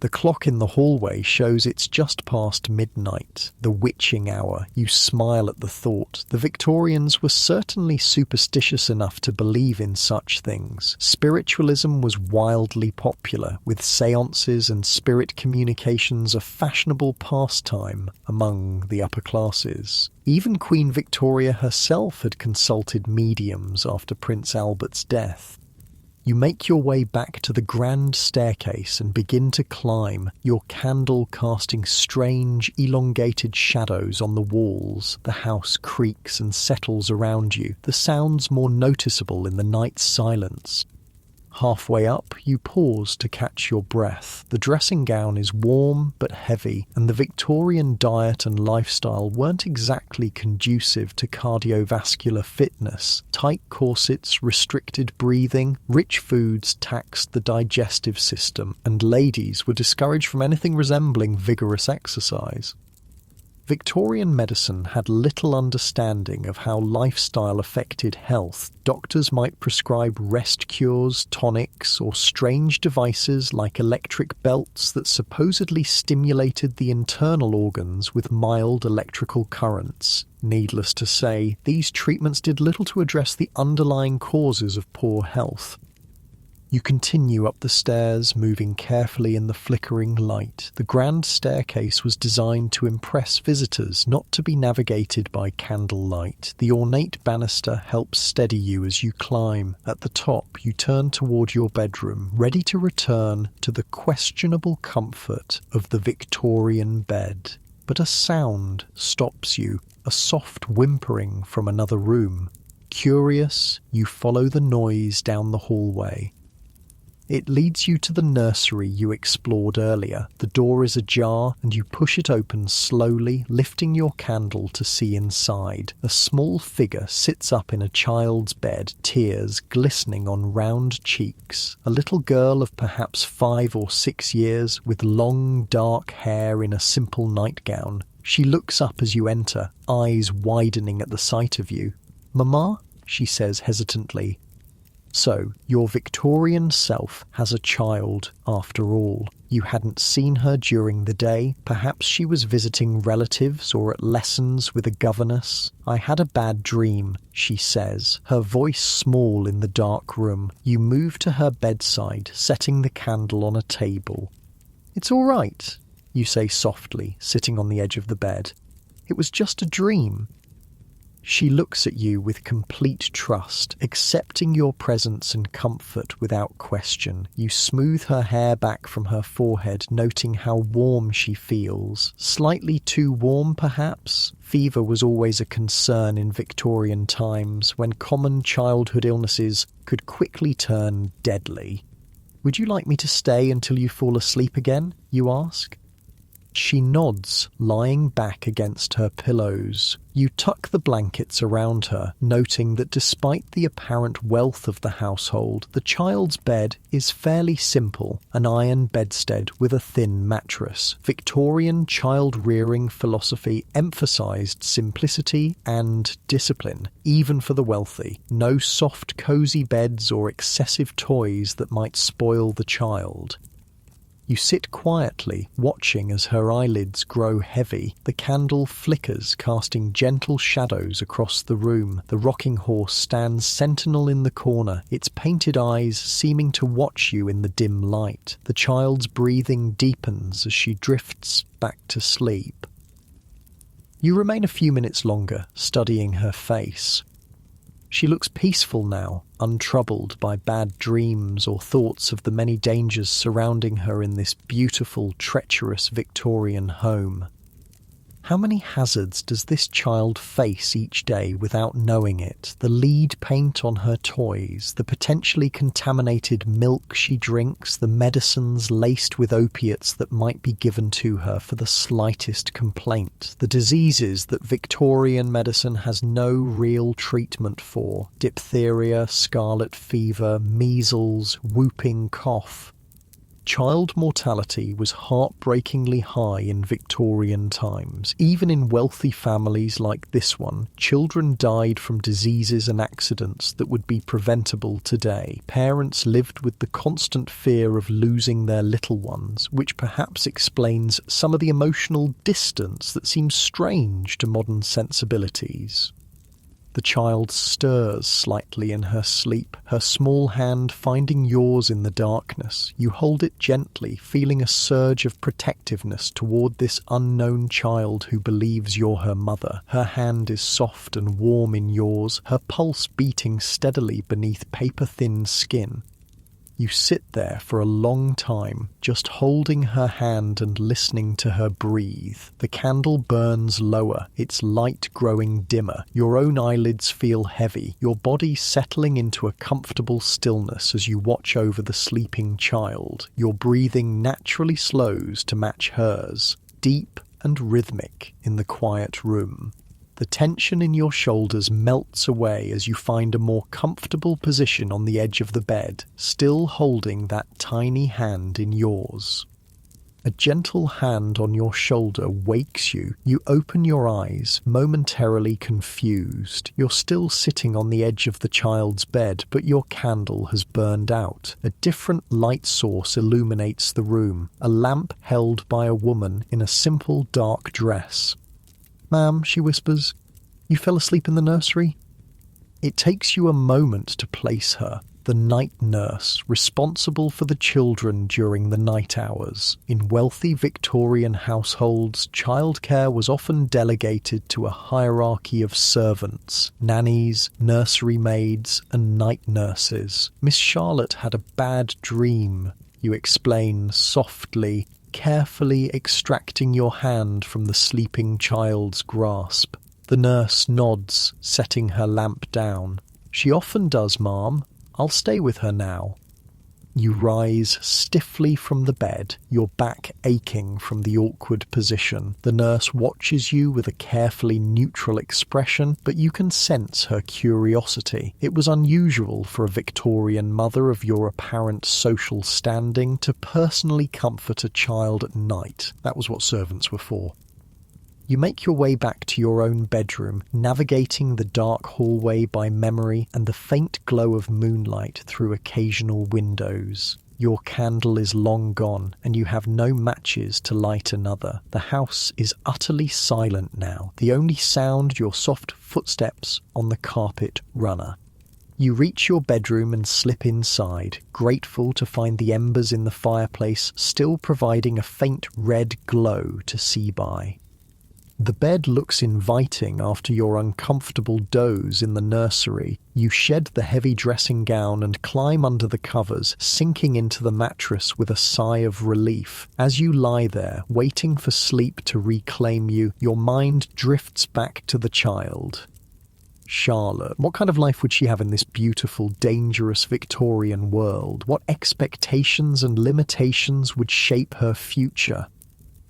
The clock in the hallway shows it's just past midnight, the witching hour. You smile at the thought. The Victorians were certainly superstitious enough to believe in such things. Spiritualism was wildly popular, with seances and spirit communications a fashionable pastime among the upper classes. Even Queen Victoria herself had consulted mediums after Prince Albert's death. You make your way back to the grand staircase and begin to climb, your candle casting strange, elongated shadows on the walls. The house creaks and settles around you, the sounds more noticeable in the night's silence. Halfway up, you pause to catch your breath. The dressing gown is warm but heavy, and the Victorian diet and lifestyle weren't exactly conducive to cardiovascular fitness. Tight corsets, restricted breathing, rich foods taxed the digestive system, and ladies were discouraged from anything resembling vigorous exercise. Victorian medicine had little understanding of how lifestyle affected health. Doctors might prescribe rest cures, tonics, or strange devices like electric belts that supposedly stimulated the internal organs with mild electrical currents. Needless to say, these treatments did little to address the underlying causes of poor health. You continue up the stairs, moving carefully in the flickering light. The grand staircase was designed to impress visitors, not to be navigated by candlelight. The ornate banister helps steady you as you climb. At the top, you turn toward your bedroom, ready to return to the questionable comfort of the Victorian bed. But a sound stops you, a soft whimpering from another room. Curious, you follow the noise down the hallway. It leads you to the nursery you explored earlier. The door is ajar, and you push it open slowly, lifting your candle to see inside. A small figure sits up in a child's bed, tears glistening on round cheeks. A little girl of perhaps 5 or 6 years, with long, dark hair in a simple nightgown. She looks up as you enter, eyes widening at the sight of you. "Mama?" she says hesitantly. So, your Victorian self has a child, after all. You hadn't seen her during the day. Perhaps she was visiting relatives or at lessons with a governess. "I had a bad dream," she says, her voice small in the dark room. You move to her bedside, setting the candle on a table. "It's all right," you say softly, sitting on the edge of the bed. "It was just a dream." She looks at you with complete trust, accepting your presence and comfort without question. You smooth her hair back from her forehead, noting how warm she feels. Slightly too warm, perhaps? Fever was always a concern in Victorian times, when common childhood illnesses could quickly turn deadly. "Would you like me to stay until you fall asleep again?" you ask. She nods, lying back against her pillows. You tuck the blankets around her, noting that despite the apparent wealth of the household, the child's bed is fairly simple, an iron bedstead with a thin mattress. Victorian child-rearing philosophy emphasized simplicity and discipline, even for the wealthy. No soft, cozy beds or excessive toys that might spoil the child. You sit quietly, watching as her eyelids grow heavy. The candle flickers, casting gentle shadows across the room. The rocking horse stands sentinel in the corner, its painted eyes seeming to watch you in the dim light. The child's breathing deepens as she drifts back to sleep. You remain a few minutes longer, studying her face. She looks peaceful now, untroubled by bad dreams or thoughts of the many dangers surrounding her in this beautiful, treacherous Victorian home. How many hazards does this child face each day without knowing it? The lead paint on her toys, the potentially contaminated milk she drinks, the medicines laced with opiates that might be given to her for the slightest complaint, the diseases that Victorian medicine has no real treatment for: diphtheria, scarlet fever, measles, whooping cough. Child mortality was heartbreakingly high in Victorian times. Even in wealthy families like this one, children died from diseases and accidents that would be preventable today. Parents lived with the constant fear of losing their little ones, which perhaps explains some of the emotional distance that seems strange to modern sensibilities. The child stirs slightly in her sleep, her small hand finding yours in the darkness. You hold it gently, feeling a surge of protectiveness toward this unknown child who believes you're her mother. Her hand is soft and warm in yours, her pulse beating steadily beneath paper-thin skin. You sit there for a long time, just holding her hand and listening to her breathe. The candle burns lower, its light growing dimmer. Your own eyelids feel heavy, your body settling into a comfortable stillness as you watch over the sleeping child. Your breathing naturally slows to match hers, deep and rhythmic in the quiet room. The tension in your shoulders melts away as you find a more comfortable position on the edge of the bed, still holding that tiny hand in yours. A gentle hand on your shoulder wakes you. You open your eyes, momentarily confused. You're still sitting on the edge of the child's bed, but your candle has burned out. A different light source illuminates the room, a lamp held by a woman in a simple dark dress. "Ma'am," she whispers, "you fell asleep in the nursery?" It takes you a moment to place her, the night nurse, responsible for the children during the night hours. In wealthy Victorian households, childcare was often delegated to a hierarchy of servants, nannies, nursery maids, and night nurses. "Miss Charlotte had a bad dream," you explain softly, carefully extracting your hand from the sleeping child's grasp. The nurse nods, setting her lamp down. "She often does, ma'am. I'll stay with her now." You rise stiffly from the bed, your back aching from the awkward position. The nurse watches you with a carefully neutral expression, but you can sense her curiosity. It was unusual for a Victorian mother of your apparent social standing to personally comfort a child at night. That was what servants were for. You make your way back to your own bedroom, navigating the dark hallway by memory and the faint glow of moonlight through occasional windows. Your candle is long gone, and you have no matches to light another. The house is utterly silent now, the only sound your soft footsteps on the carpet runner. You reach your bedroom and slip inside, grateful to find the embers in the fireplace still providing a faint red glow to see by. The bed looks inviting after your uncomfortable doze in the nursery. You shed the heavy dressing gown and climb under the covers, sinking into the mattress with a sigh of relief. As you lie there, waiting for sleep to reclaim you, your mind drifts back to the child. Charlotte. What kind of life would she have in this beautiful, dangerous Victorian world? What expectations and limitations would shape her future?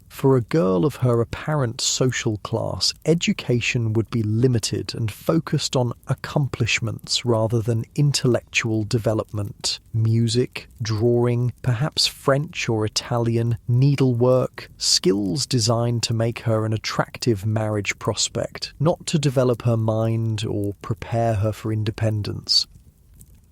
For a girl of her apparent social class, education would be limited and focused on accomplishments rather than intellectual development. Music, drawing, perhaps French or Italian, needlework, skills designed to make her an attractive marriage prospect, not to develop her mind or prepare her for independence.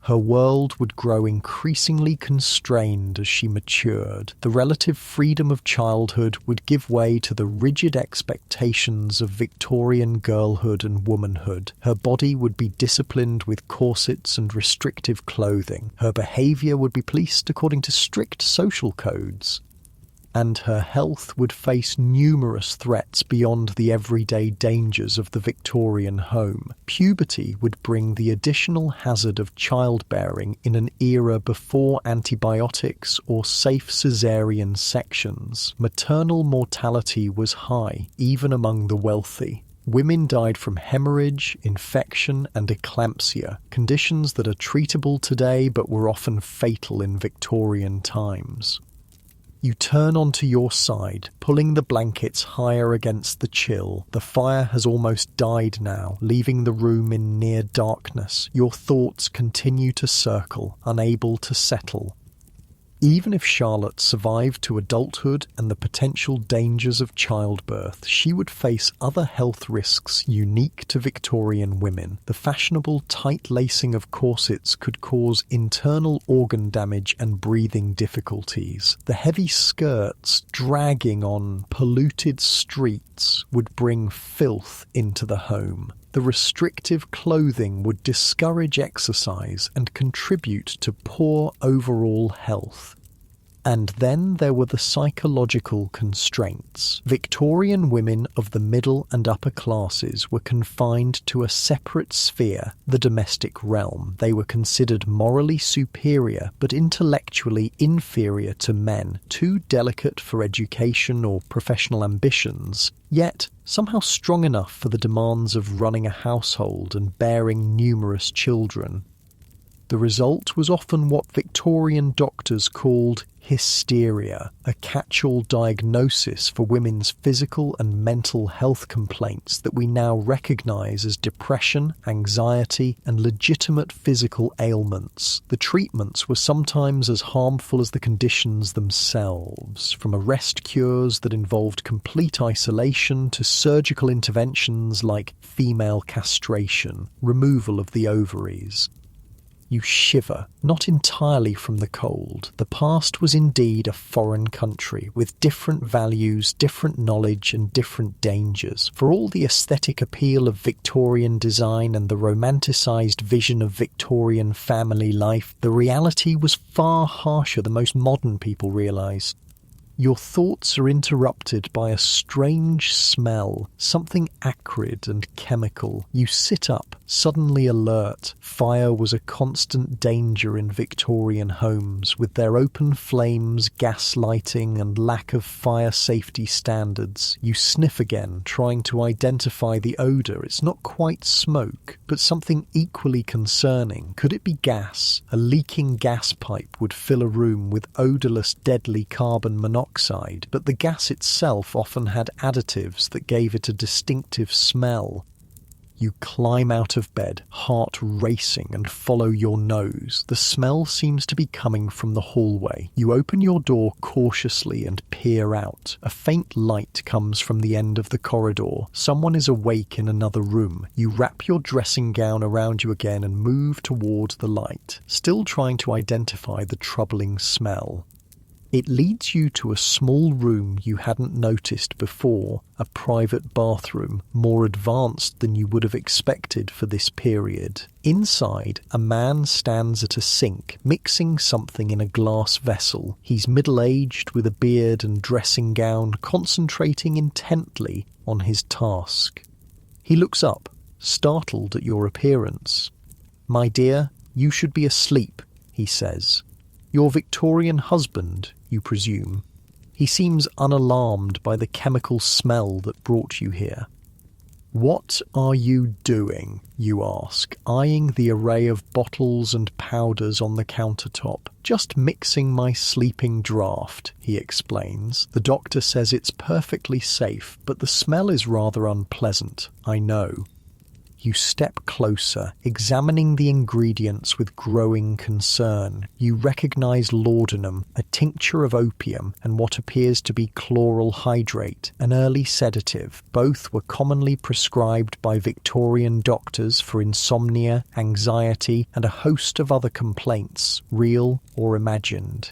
Her world would grow increasingly constrained as she matured. The relative freedom of childhood would give way to the rigid expectations of Victorian girlhood and womanhood. Her body would be disciplined with corsets and restrictive clothing. Her behaviour would be policed according to strict social codes. And her health would face numerous threats beyond the everyday dangers of the Victorian home. Puberty would bring the additional hazard of childbearing in an era before antibiotics or safe caesarean sections. Maternal mortality was high, even among the wealthy. Women died from hemorrhage, infection, and eclampsia, conditions that are treatable today but were often fatal in Victorian times. You turn onto your side, pulling the blankets higher against the chill. The fire has almost died now, leaving the room in near darkness. Your thoughts continue to circle, unable to settle. Even if Charlotte survived to adulthood and the potential dangers of childbirth, she would face other health risks unique to Victorian women. The fashionable tight lacing of corsets could cause internal organ damage and breathing difficulties. The heavy skirts dragging on polluted streets would bring filth into the home. The restrictive clothing would discourage exercise and contribute to poor overall health. And then there were the psychological constraints. Victorian women of the middle and upper classes were confined to a separate sphere, the domestic realm. They were considered morally superior but intellectually inferior to men, too delicate for education or professional ambitions, yet somehow strong enough for the demands of running a household and bearing numerous children. The result was often what Victorian doctors called hysteria, a catch-all diagnosis for women's physical and mental health complaints that we now recognise as depression, anxiety, and legitimate physical ailments. The treatments were sometimes as harmful as the conditions themselves, from arrest cures that involved complete isolation to surgical interventions like female castration, removal of the ovaries. You shiver, not entirely from the cold. The past was indeed a foreign country, with different values, different knowledge, and different dangers. For all the aesthetic appeal of Victorian design and the romanticised vision of Victorian family life, the reality was far harsher than most modern people realise. Your thoughts are interrupted by a strange smell, something acrid and chemical. You sit up, suddenly alert. Fire was a constant danger in Victorian homes, with their open flames, gas lighting, and lack of fire safety standards. You sniff again, trying to identify the odour. It's not quite smoke, but something equally concerning. Could it be gas? A leaking gas pipe would fill a room with odourless, deadly carbon monoxide, but the gas itself often had additives that gave it a distinctive smell. You climb out of bed, heart racing, and follow your nose. The smell seems to be coming from the hallway. You open your door cautiously and peer out. A faint light comes from the end of the corridor. Someone is awake in another room. You wrap your dressing gown around you again and move toward the light, still trying to identify the troubling smell. It leads you to a small room you hadn't noticed before, a private bathroom, more advanced than you would have expected for this period. Inside, a man stands at a sink, mixing something in a glass vessel. He's middle-aged with a beard and dressing gown, concentrating intently on his task. He looks up, startled at your appearance. "My dear, you should be asleep," he says. "Your Victorian husband, you presume." He seems unalarmed by the chemical smell that brought you here. "What are you doing?" you ask, eyeing the array of bottles and powders on the countertop. "Just mixing my sleeping draught," he explains. "The doctor says it's perfectly safe, but the smell is rather unpleasant, I know." You step closer, examining the ingredients with growing concern. You recognize laudanum, a tincture of opium, and what appears to be chloral hydrate, an early sedative. Both were commonly prescribed by Victorian doctors for insomnia, anxiety, and a host of other complaints, real or imagined.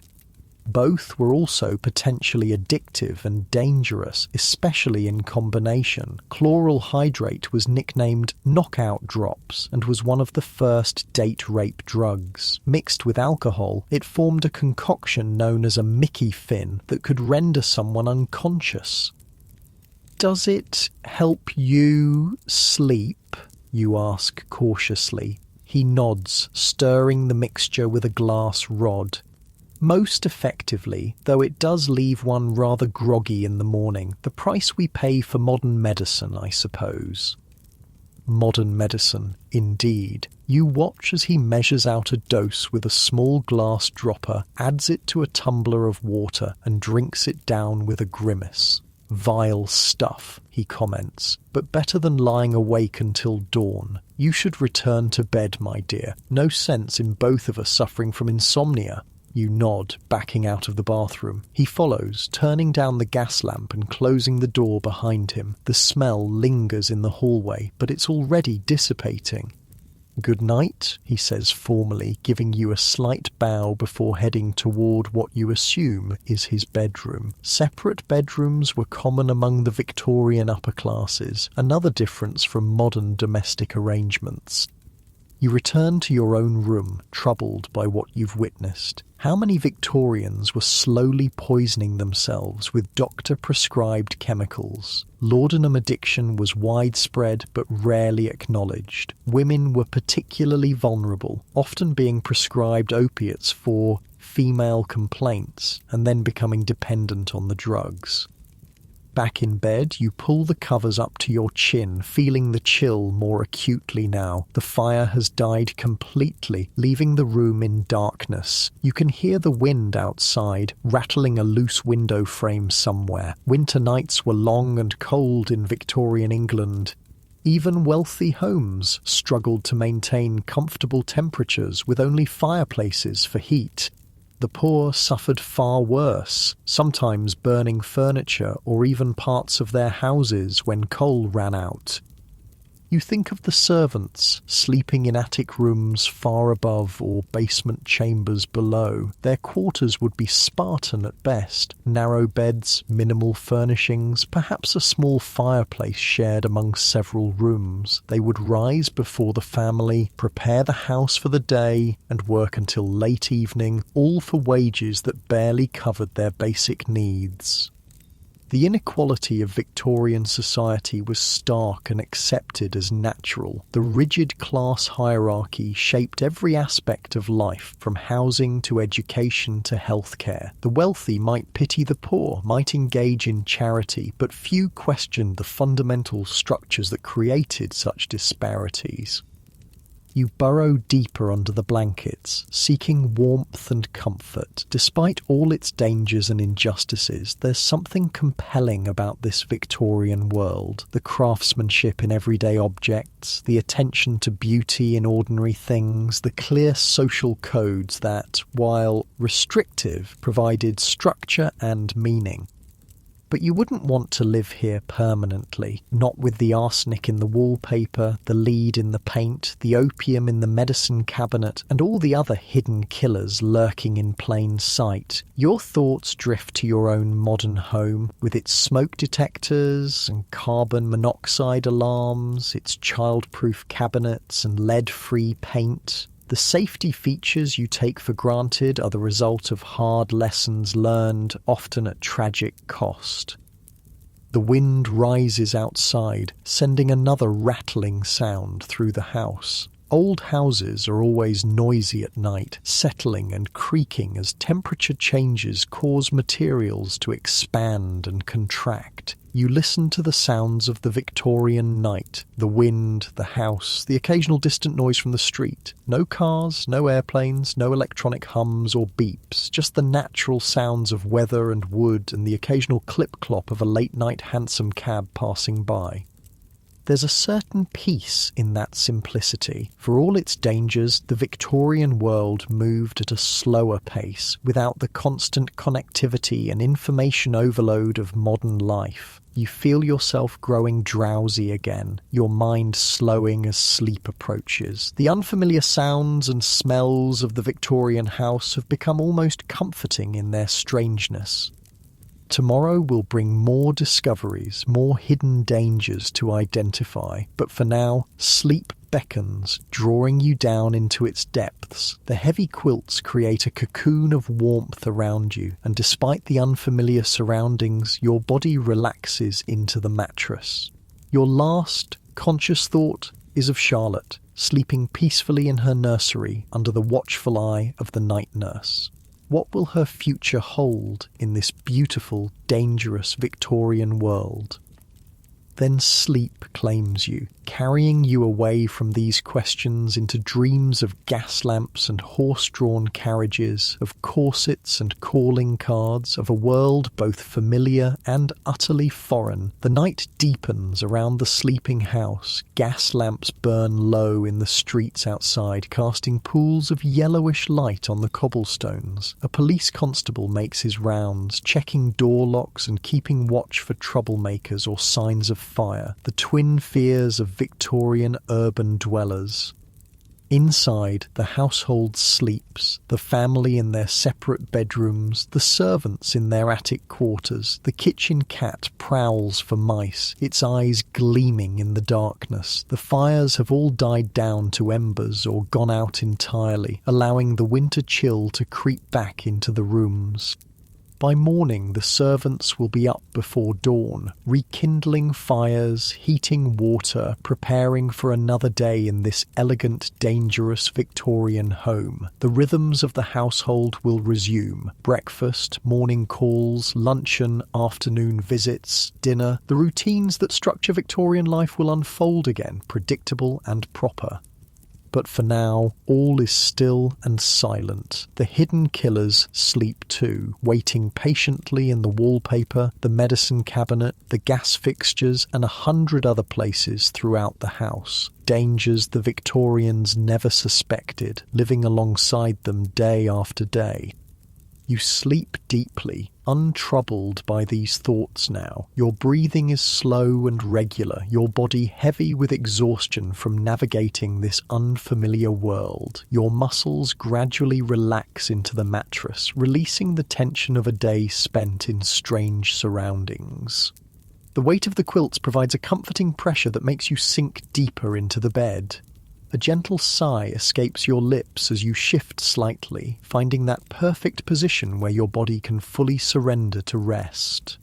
Both were also potentially addictive and dangerous, especially in combination. Chloral hydrate was nicknamed knockout drops and was one of the first date rape drugs. Mixed with alcohol, it formed a concoction known as a Mickey fin that could render someone unconscious. "Does it help you sleep?" you ask cautiously. He nods, stirring the mixture with a glass rod. "Most effectively, though it does leave one rather groggy in the morning. The price we pay for modern medicine, I suppose." Modern medicine, indeed. You watch as he measures out a dose with a small glass dropper, adds it to a tumbler of water, and drinks it down with a grimace. "Vile stuff," he comments, "but better than lying awake until dawn. You should return to bed, my dear. No sense in both of us suffering from insomnia." You nod, backing out of the bathroom. He follows, turning down the gas lamp and closing the door behind him. The smell lingers in the hallway, but it's already dissipating. "Good night," he says formally, giving you a slight bow before heading toward what you assume is his bedroom. Separate bedrooms were common among the Victorian upper classes, another difference from modern domestic arrangements. You return to your own room, troubled by what you've witnessed. How many Victorians were slowly poisoning themselves with doctor-prescribed chemicals? Laudanum addiction was widespread but rarely acknowledged. Women were particularly vulnerable, often being prescribed opiates for female complaints and then becoming dependent on the drugs. Back in bed, you pull the covers up to your chin, feeling the chill more acutely now. The fire has died completely, leaving the room in darkness. You can hear the wind outside, rattling a loose window frame somewhere. Winter nights were long and cold in Victorian England. Even wealthy homes struggled to maintain comfortable temperatures with only fireplaces for heat. The poor suffered far worse, sometimes burning furniture or even parts of their houses when coal ran out. You think of the servants sleeping in attic rooms far above or basement chambers below. Their quarters would be Spartan at best. Narrow beds, minimal furnishings, perhaps a small fireplace shared among several rooms. They would rise before the family, prepare the house for the day, and work until late evening, all for wages that barely covered their basic needs. The inequality of Victorian society was stark and accepted as natural. The rigid class hierarchy shaped every aspect of life, from housing to education to healthcare. The wealthy might pity the poor, might engage in charity, but few questioned the fundamental structures that created such disparities. You burrow deeper under the blankets, seeking warmth and comfort. Despite all its dangers and injustices, there's something compelling about this Victorian world. The craftsmanship in everyday objects, the attention to beauty in ordinary things, the clear social codes that, while restrictive, provided structure and meaning. But you wouldn't want to live here permanently, not with the arsenic in the wallpaper, the lead in the paint, the opium in the medicine cabinet, and all the other hidden killers lurking in plain sight. Your thoughts drift to your own modern home, with its smoke detectors and carbon monoxide alarms, its child-proof cabinets and lead-free paint. The safety features you take for granted are the result of hard lessons learned, often at tragic cost. The wind rises outside, sending another rattling sound through the house. Old houses are always noisy at night, settling and creaking as temperature changes cause materials to expand and contract. You listen to the sounds of the Victorian night, the wind, the house, the occasional distant noise from the street. No cars, no airplanes, no electronic hums or beeps, just the natural sounds of weather and wood and the occasional clip-clop of a late-night hansom cab passing by. There's a certain peace in that simplicity. For all its dangers, the Victorian world moved at a slower pace, without the constant connectivity and information overload of modern life. You feel yourself growing drowsy again, your mind slowing as sleep approaches. The unfamiliar sounds and smells of the Victorian house have become almost comforting in their strangeness. Tomorrow will bring more discoveries, more hidden dangers to identify, but for now, sleep beckons, drawing you down into its depths. The heavy quilts create a cocoon of warmth around you, and despite the unfamiliar surroundings, your body relaxes into the mattress. Your last conscious thought is of Charlotte, sleeping peacefully in her nursery under the watchful eye of the night nurse. What will her future hold in this beautiful, dangerous Victorian world? Then sleep claims you, carrying you away from these questions into dreams of gas lamps and horse-drawn carriages, of corsets and calling cards, of a world both familiar and utterly foreign. The night deepens around the sleeping house. Gas lamps burn low in the streets outside, casting pools of yellowish light on the cobblestones. A police constable makes his rounds, checking door locks and keeping watch for troublemakers or signs of fire, the twin fears of Victorian urban dwellers. Inside, the household sleeps, the family in their separate bedrooms, the servants in their attic quarters. The kitchen cat prowls for mice, its eyes gleaming in the darkness. The fires have all died down to embers or gone out entirely, allowing the winter chill to creep back into the rooms. By morning, the servants will be up before dawn, rekindling fires, heating water, preparing for another day in this elegant, dangerous Victorian home. The rhythms of the household will resume. Breakfast, morning calls, luncheon, afternoon visits, dinner. The routines that structure Victorian life will unfold again, predictable and proper. But for now, all is still and silent. The hidden killers sleep too, waiting patiently in the wallpaper, the medicine cabinet, the gas fixtures, and 100 other places throughout the house. Dangers the Victorians never suspected, living alongside them day after day. You sleep deeply, untroubled by these thoughts now. Your breathing is slow and regular, your body heavy with exhaustion from navigating this unfamiliar world. Your muscles gradually relax into the mattress, releasing the tension of a day spent in strange surroundings. The weight of the quilts provides a comforting pressure that makes you sink deeper into the bed. A gentle sigh escapes your lips as you shift slightly, finding that perfect position where your body can fully surrender to rest.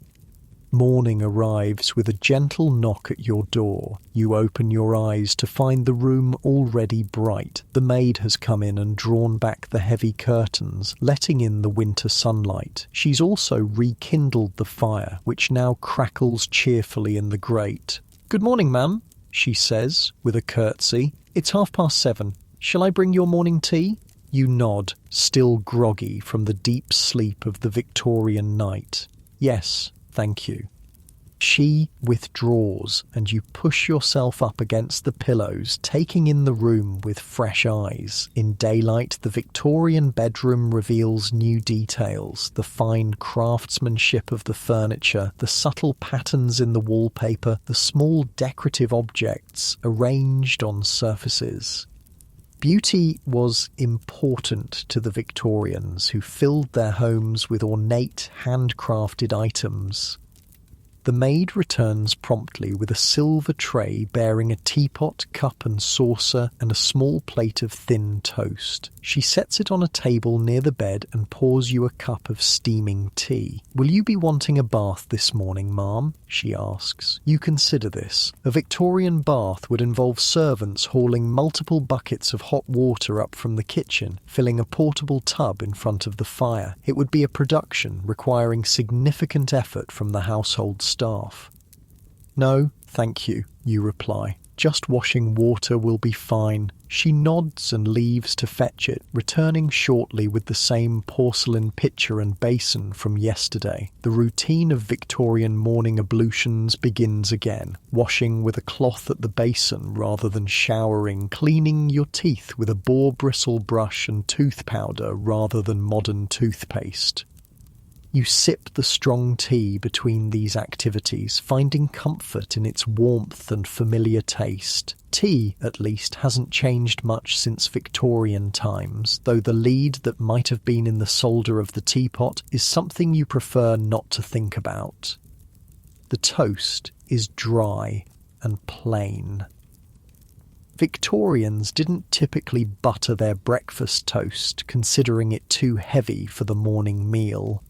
Morning arrives with a gentle knock at your door. You open your eyes to find the room already bright. The maid has come in and drawn back the heavy curtains, letting in the winter sunlight. She's also rekindled the fire, which now crackles cheerfully in the grate. "Good morning, ma'am," she says, with a curtsy. "It's 7:30. Shall I bring your morning tea?" You nod, still groggy from the deep sleep of the Victorian night. "Yes, thank you." She withdraws, and you push yourself up against the pillows, taking in the room with fresh eyes. In daylight, the Victorian bedroom reveals new details: the fine craftsmanship of the furniture, the subtle patterns in the wallpaper, the small decorative objects arranged on surfaces. Beauty was important to the Victorians, who filled their homes with ornate, handcrafted items. The maid returns promptly with a silver tray bearing a teapot, cup and saucer, and a small plate of thin toast. She sets it on a table near the bed and pours you a cup of steaming tea. "Will you be wanting a bath this morning, ma'am?" she asks. "You consider this. A Victorian bath would involve servants hauling multiple buckets of hot water up from the kitchen, filling a portable tub in front of the fire. It would be a production requiring significant effort from the household staff." "No, thank you," you reply. "Just washing water will be fine." She nods and leaves to fetch it, returning shortly with the same porcelain pitcher and basin from yesterday. The routine of Victorian morning ablutions begins again: washing with a cloth at the basin rather than showering, cleaning your teeth with a boar bristle brush and tooth powder rather than modern toothpaste. You sip the strong tea between these activities, finding comfort in its warmth and familiar taste. Tea, at least, hasn't changed much since Victorian times, though the lead that might have been in the solder of the teapot is something you prefer not to think about. The toast is dry and plain. Victorians didn't typically butter their breakfast toast, considering it too heavy for the morning meal.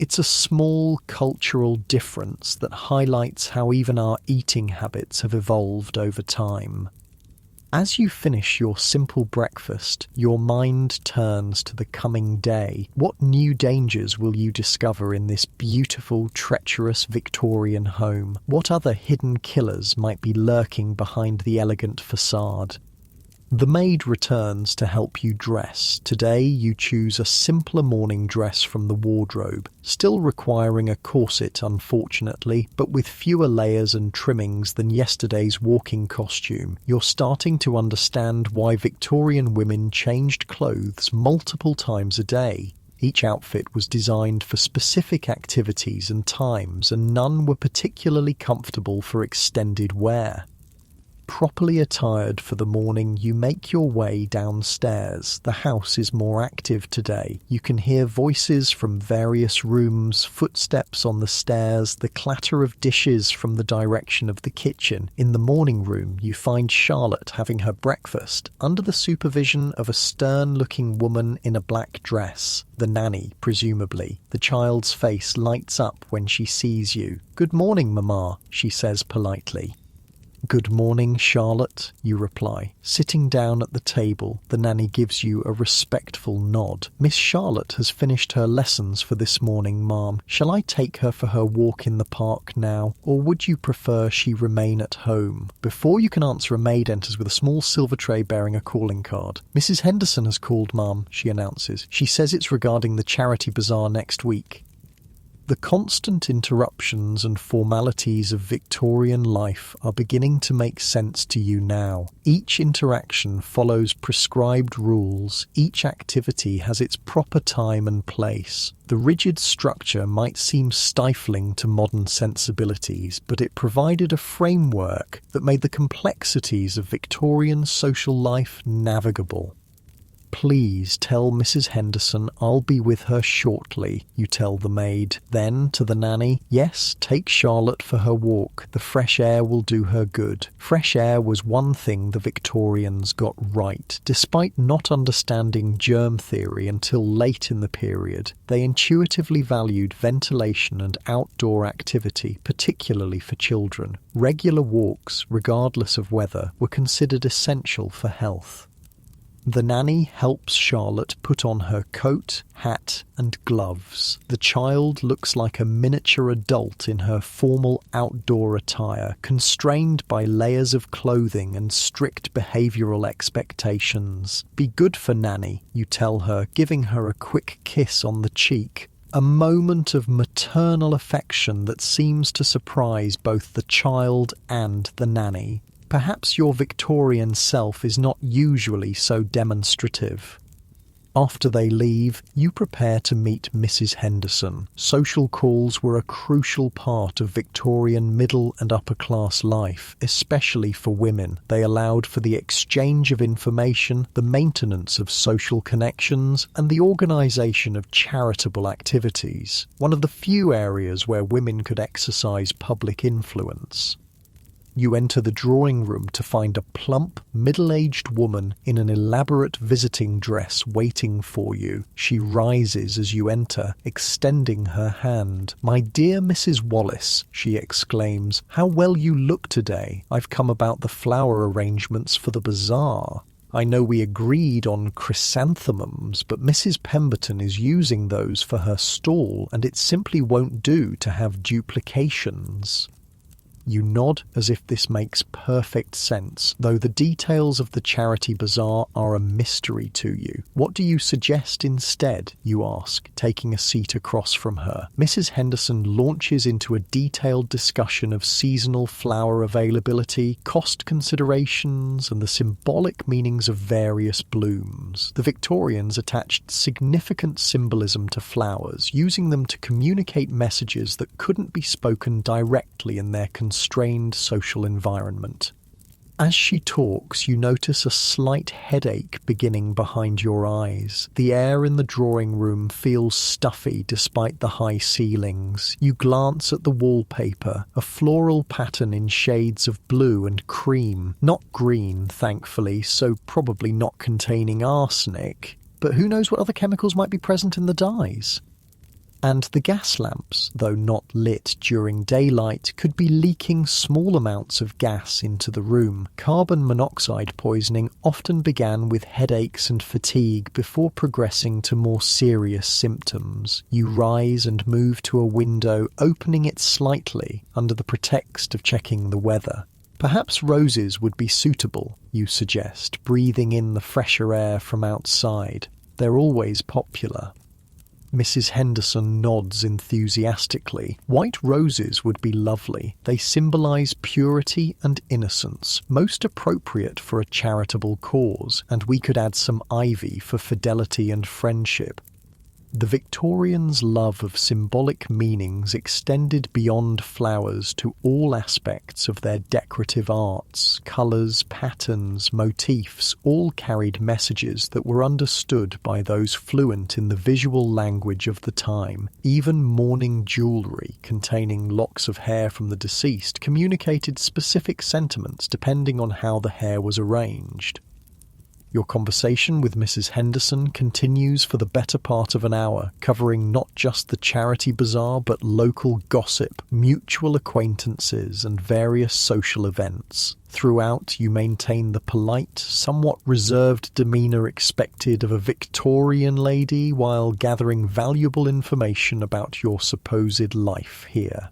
It's a small cultural difference that highlights how even our eating habits have evolved over time. As you finish your simple breakfast, your mind turns to the coming day. What new dangers will you discover in this beautiful, treacherous Victorian home? What other hidden killers might be lurking behind the elegant facade? The maid returns to help you dress. Today you choose a simpler morning dress from the wardrobe, still requiring a corset unfortunately, but with fewer layers and trimmings than yesterday's walking costume. You're starting to understand why Victorian women changed clothes multiple times a day. Each outfit was designed for specific activities and times, and none were particularly comfortable for extended wear. Properly attired for the morning, you make your way downstairs. The house is more active today. You can hear voices from various rooms, footsteps on the stairs, the clatter of dishes from the direction of the kitchen. In the morning room, you find Charlotte having her breakfast, under the supervision of a stern-looking woman in a black dress. The nanny, presumably. The child's face lights up when she sees you. "Good morning, Mamma," she says politely. "Good morning, Charlotte," you reply. Sitting down at the table, the nanny gives you a respectful nod. "Miss Charlotte has finished her lessons for this morning, ma'am. Shall I take her for her walk in the park now, or would you prefer she remain at home?" Before you can answer, a maid enters with a small silver tray bearing a calling card. "Mrs. Henderson has called, ma'am," she announces. "She says it's regarding the charity bazaar next week." The constant interruptions and formalities of Victorian life are beginning to make sense to you now. Each interaction follows prescribed rules. Each activity has its proper time and place. The rigid structure might seem stifling to modern sensibilities, but it provided a framework that made the complexities of Victorian social life navigable. "Please tell Mrs. Henderson I'll be with her shortly," you tell the maid. Then, to the nanny, "Yes, take Charlotte for her walk. The fresh air will do her good." Fresh air was one thing the Victorians got right. Despite not understanding germ theory until late in the period, they intuitively valued ventilation and outdoor activity, particularly for children. Regular walks, regardless of weather, were considered essential for health. The nanny helps Charlotte put on her coat, hat, and gloves. The child looks like a miniature adult in her formal outdoor attire, constrained by layers of clothing and strict behavioural expectations. "Be good for Nanny," you tell her, giving her a quick kiss on the cheek. A moment of maternal affection that seems to surprise both the child and the nanny. Perhaps your Victorian self is not usually so demonstrative. After they leave, you prepare to meet Mrs. Henderson. Social calls were a crucial part of Victorian middle and upper class life, especially for women. They allowed for the exchange of information, the maintenance of social connections, and the organisation of charitable activities, one of the few areas where women could exercise public influence. You enter the drawing room to find a plump, middle-aged woman in an elaborate visiting dress waiting for you. She rises as you enter, extending her hand. "My dear Mrs. Wallace," she exclaims, "how well you look today. I've come about the flower arrangements for the bazaar. I know we agreed on chrysanthemums, but Mrs. Pemberton is using those for her stall, and it simply won't do to have duplications." You nod as if this makes perfect sense, though the details of the charity bazaar are a mystery to you. "What do you suggest instead?" you ask, taking a seat across from her. Mrs. Henderson launches into a detailed discussion of seasonal flower availability, cost considerations, and the symbolic meanings of various blooms. The Victorians attached significant symbolism to flowers, using them to communicate messages that couldn't be spoken directly in their constrained social environment. As she talks, you notice a slight headache beginning behind your eyes. The air in the drawing room feels stuffy despite the high ceilings. You glance at the wallpaper, a floral pattern in shades of blue and cream. Not green, thankfully, so probably not containing arsenic. But who knows what other chemicals might be present in the dyes? And the gas lamps, though not lit during daylight, could be leaking small amounts of gas into the room. Carbon monoxide poisoning often began with headaches and fatigue before progressing to more serious symptoms. You rise and move to a window, opening it slightly under the pretext of checking the weather. Perhaps roses would be suitable, you suggest, breathing in the fresher air from outside. They're always popular. Mrs. Henderson nods enthusiastically. White roses would be lovely. They symbolise purity and innocence, most appropriate for a charitable cause, and we could add some ivy for fidelity and friendship. The Victorians' love of symbolic meanings extended beyond flowers to all aspects of their decorative arts. Colours, patterns, motifs all carried messages that were understood by those fluent in the visual language of the time. Even mourning jewellery containing locks of hair from the deceased communicated specific sentiments depending on how the hair was arranged. Your conversation with Mrs. Henderson continues for the better part of an hour, covering not just the charity bazaar but local gossip, mutual acquaintances, and various social events. Throughout, you maintain the polite, somewhat reserved demeanour expected of a Victorian lady while gathering valuable information about your supposed life here.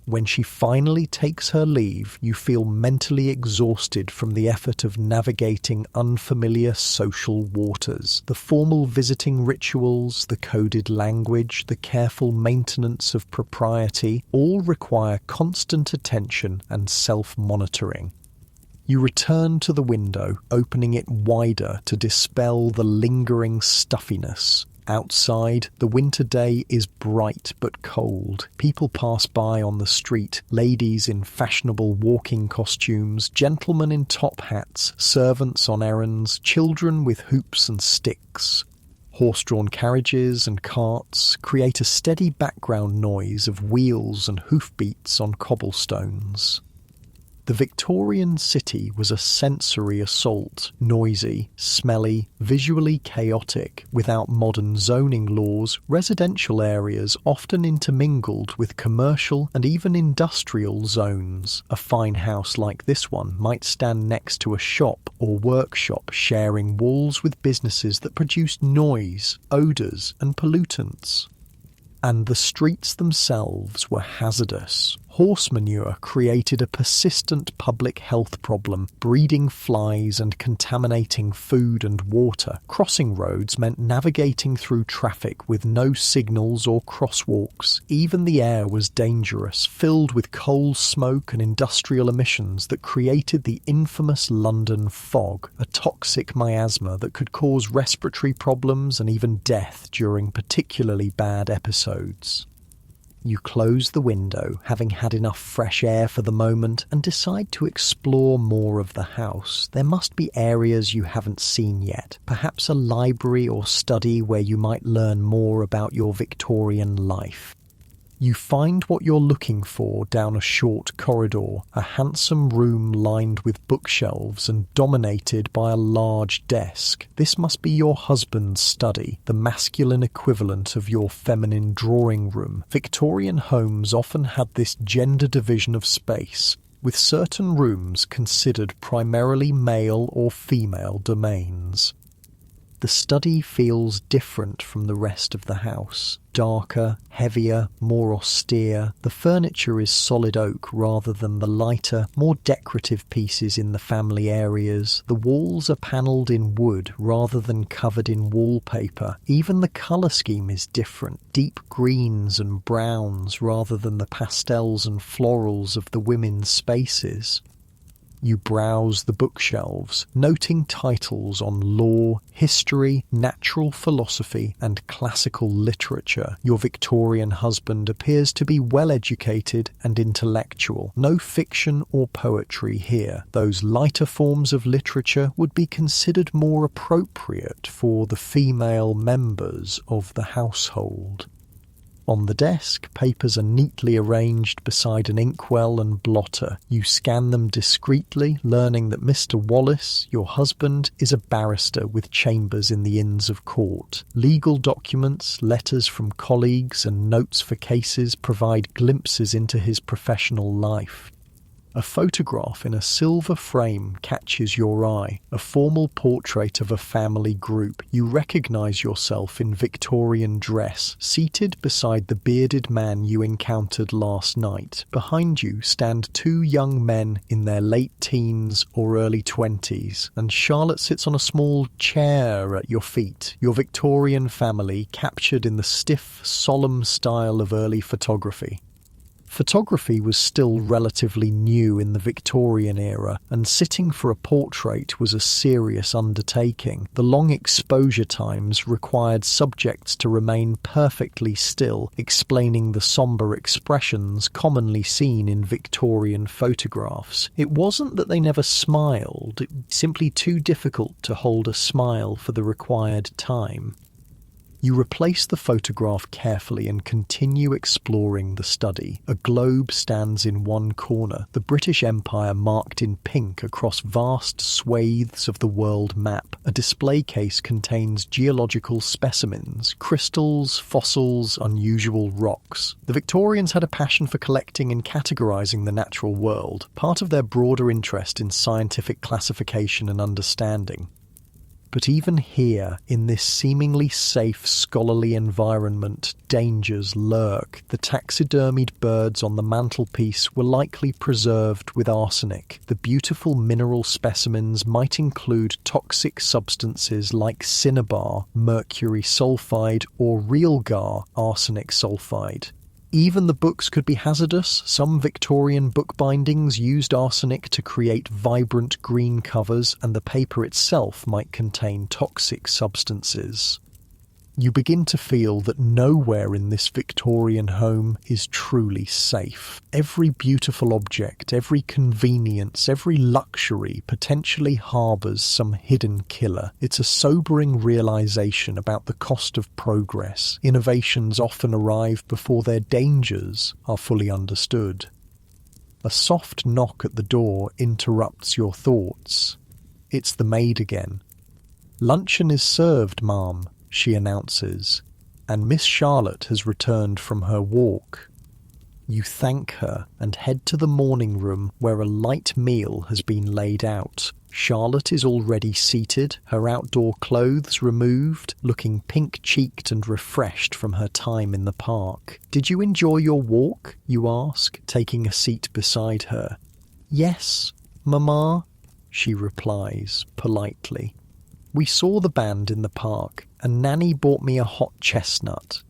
When she finally takes her leave, you feel mentally exhausted from the effort of navigating unfamiliar social waters. The formal visiting rituals, the coded language, the careful maintenance of propriety all require constant attention and self-monitoring. You return to the window, opening it wider to dispel the lingering stuffiness. Outside, the winter day is bright but cold. People pass by on the street, ladies in fashionable walking costumes, gentlemen in top hats, servants on errands, children with hoops and sticks. Horse-drawn carriages and carts create a steady background noise of wheels and hoofbeats on cobblestones. The Victorian city was a sensory assault, noisy, smelly, visually chaotic. Without modern zoning laws, residential areas often intermingled with commercial and even industrial zones. A fine house like this one might stand next to a shop or workshop, sharing walls with businesses that produced noise, odours and pollutants. And the streets themselves were hazardous. Horse manure created a persistent public health problem, breeding flies and contaminating food and water. Crossing roads meant navigating through traffic with no signals or crosswalks. Even the air was dangerous, filled with coal smoke and industrial emissions that created the infamous London fog, a toxic miasma that could cause respiratory problems and even death during particularly bad episodes. You close the window, having had enough fresh air for the moment, and decide to explore more of the house. There must be areas you haven't seen yet, perhaps a library or study where you might learn more about your Victorian life. You find what you're looking for down a short corridor, a handsome room lined with bookshelves and dominated by a large desk. This must be your husband's study, the masculine equivalent of your feminine drawing room. Victorian homes often had this gender division of space, with certain rooms considered primarily male or female domains. The study feels different from the rest of the house. Darker, heavier, more austere. The furniture is solid oak rather than the lighter, more decorative pieces in the family areas. The walls are panelled in wood rather than covered in wallpaper. Even the colour scheme is different. Deep greens and browns rather than the pastels and florals of the women's spaces. You browse the bookshelves, noting titles on law, history, natural philosophy, and classical literature. Your Victorian husband appears to be well-educated and intellectual. No fiction or poetry here. Those lighter forms of literature would be considered more appropriate for the female members of the household. On the desk, papers are neatly arranged beside an inkwell and blotter. You scan them discreetly, learning that Mr. Wallace, your husband, is a barrister with chambers in the Inns of Court. Legal documents, letters from colleagues, and notes for cases provide glimpses into his professional life. A photograph in a silver frame catches your eye, a formal portrait of a family group. You recognise yourself in Victorian dress, seated beside the bearded man you encountered last night. Behind you stand two young men in their late teens or early 20s, and Charlotte sits on a small chair at your feet, your Victorian family captured in the stiff, solemn style of early photography. Photography was still relatively new in the Victorian era, and sitting for a portrait was a serious undertaking. The long exposure times required subjects to remain perfectly still, explaining the sombre expressions commonly seen in Victorian photographs. It wasn't that they never smiled, it was simply too difficult to hold a smile for the required time. You replace the photograph carefully and continue exploring the study. A globe stands in one corner, the British Empire marked in pink across vast swathes of the world map. A display case contains geological specimens, crystals, fossils, unusual rocks. The Victorians had a passion for collecting and categorising the natural world, part of their broader interest in scientific classification and understanding. But even here, in this seemingly safe, scholarly environment, dangers lurk. The taxidermied birds on the mantelpiece were likely preserved with arsenic. The beautiful mineral specimens might include toxic substances like cinnabar, mercury sulfide, or realgar, arsenic sulfide. Even the books could be hazardous. Some Victorian book bindings used arsenic to create vibrant green covers, and the paper itself might contain toxic substances. You begin to feel that nowhere in this Victorian home is truly safe. Every beautiful object, every convenience, every luxury potentially harbours some hidden killer. It's a sobering realisation about the cost of progress. Innovations often arrive before their dangers are fully understood. A soft knock at the door interrupts your thoughts. It's the maid again. "Luncheon is served, ma'am," she announces, and Miss Charlotte has returned from her walk. You thank her and head to the morning room where a light meal has been laid out. Charlotte is already seated, her outdoor clothes removed, looking pink-cheeked and refreshed from her time in the park. "Did you enjoy your walk?" you ask, taking a seat beside her. "Yes, Mamma," she replies politely. "We saw the band in the park, and Nanny bought me a hot chestnut."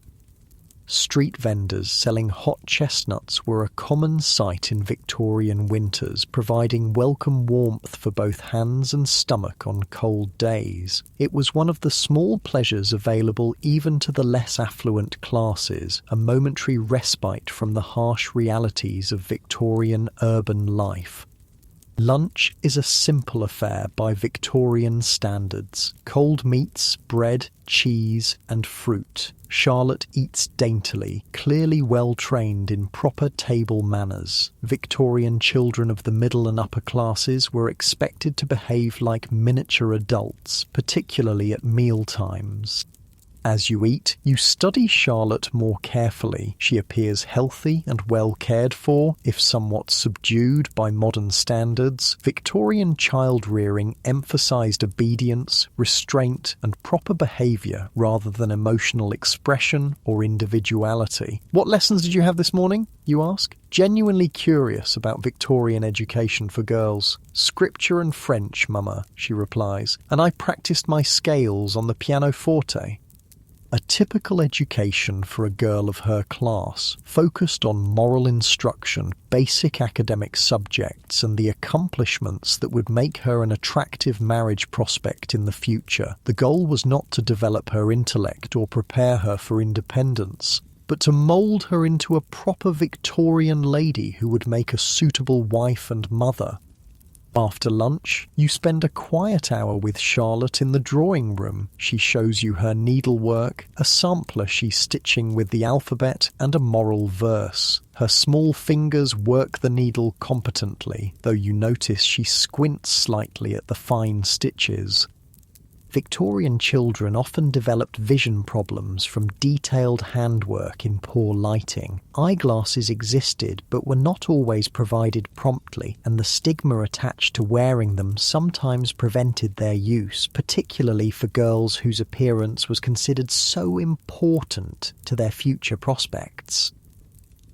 Street vendors selling hot chestnuts were a common sight in Victorian winters, providing welcome warmth for both hands and stomach on cold days. It was one of the small pleasures available even to the less affluent classes, a momentary respite from the harsh realities of Victorian urban life. Lunch is a simple affair by Victorian standards. Cold meats, bread, cheese, and fruit. Charlotte eats daintily, clearly well trained in proper table manners. Victorian children of the middle and upper classes were expected to behave like miniature adults, particularly at meal times. As you eat, you study Charlotte more carefully. She appears healthy and well cared for, if somewhat subdued by modern standards. Victorian child-rearing emphasized obedience, restraint, and proper behavior rather than emotional expression or individuality. "What lessons did you have this morning?" you ask, genuinely curious about Victorian education for girls. "Scripture and French, Mama," she replies, "and I practiced my scales on the pianoforte." A typical education for a girl of her class, focused on moral instruction, basic academic subjects, and the accomplishments that would make her an attractive marriage prospect in the future. The goal was not to develop her intellect or prepare her for independence, but to mould her into a proper Victorian lady who would make a suitable wife and mother. After lunch, you spend a quiet hour with Charlotte in the drawing room. She shows you her needlework, a sampler she's stitching with the alphabet, and a moral verse. Her small fingers work the needle competently, though you notice she squints slightly at the fine stitches. Victorian children often developed vision problems from detailed handwork in poor lighting. Eyeglasses existed but were not always provided promptly, and the stigma attached to wearing them sometimes prevented their use, particularly for girls whose appearance was considered so important to their future prospects.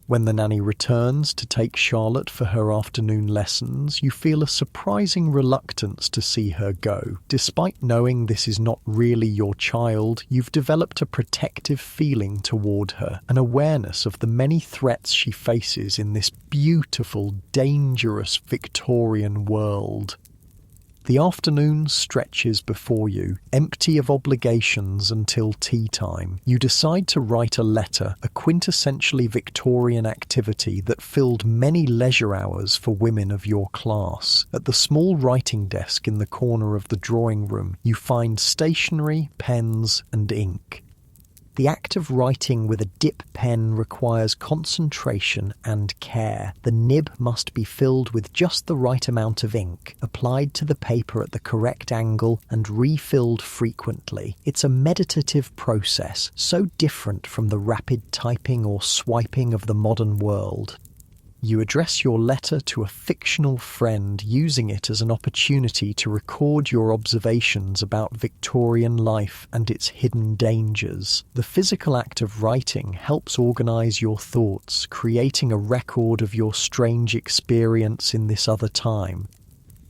When the nanny returns to take Charlotte for her afternoon lessons, you feel a surprising reluctance to see her go. Despite knowing this is not really your child, you've developed a protective feeling toward her, an awareness of the many threats she faces in this beautiful, dangerous Victorian world. The afternoon stretches before you, empty of obligations until tea time. You decide to write a letter, a quintessentially Victorian activity that filled many leisure hours for women of your class. At the small writing desk in the corner of the drawing room, you find stationery, pens, and ink. The act of writing with a dip pen requires concentration and care. The nib must be filled with just the right amount of ink, applied to the paper at the correct angle and refilled frequently. It's a meditative process, so different from the rapid typing or swiping of the modern world. You address your letter to a fictional friend, using it as an opportunity to record your observations about Victorian life and its hidden dangers. The physical act of writing helps organize your thoughts, creating a record of your strange experience in this other time.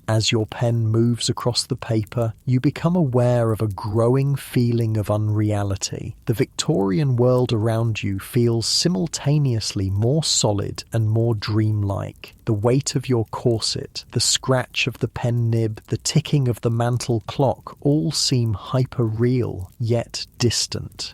As your pen moves across the paper, you become aware of a growing feeling of unreality. The Victorian world around you feels simultaneously more solid and more dreamlike. The weight of your corset, the scratch of the pen nib, the ticking of the mantel clock all seem hyper-real, yet distant.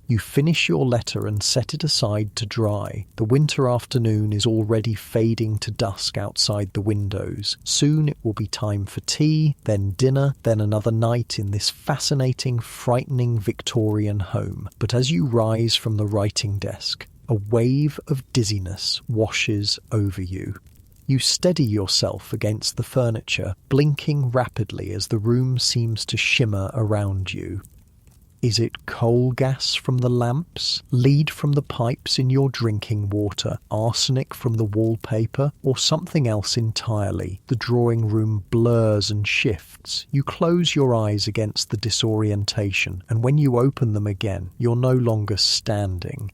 You finish your letter and set it aside to dry. The winter afternoon is already fading to dusk outside the windows. Soon it will be time for tea, then dinner, then another night in this fascinating, frightening Victorian home. But as you rise from the writing desk, a wave of dizziness washes over you. You steady yourself against the furniture, blinking rapidly as the room seems to shimmer around you. Is it coal gas from the lamps, lead from the pipes in your drinking water, arsenic from the wallpaper, or something else entirely? The drawing room blurs and shifts. You close your eyes against the disorientation, and when you open them again, you're no longer standing.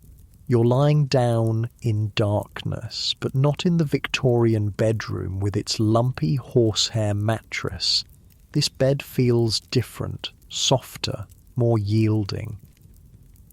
You're lying down in darkness, but not in the Victorian bedroom with its lumpy horsehair mattress. This bed feels different, softer, more yielding.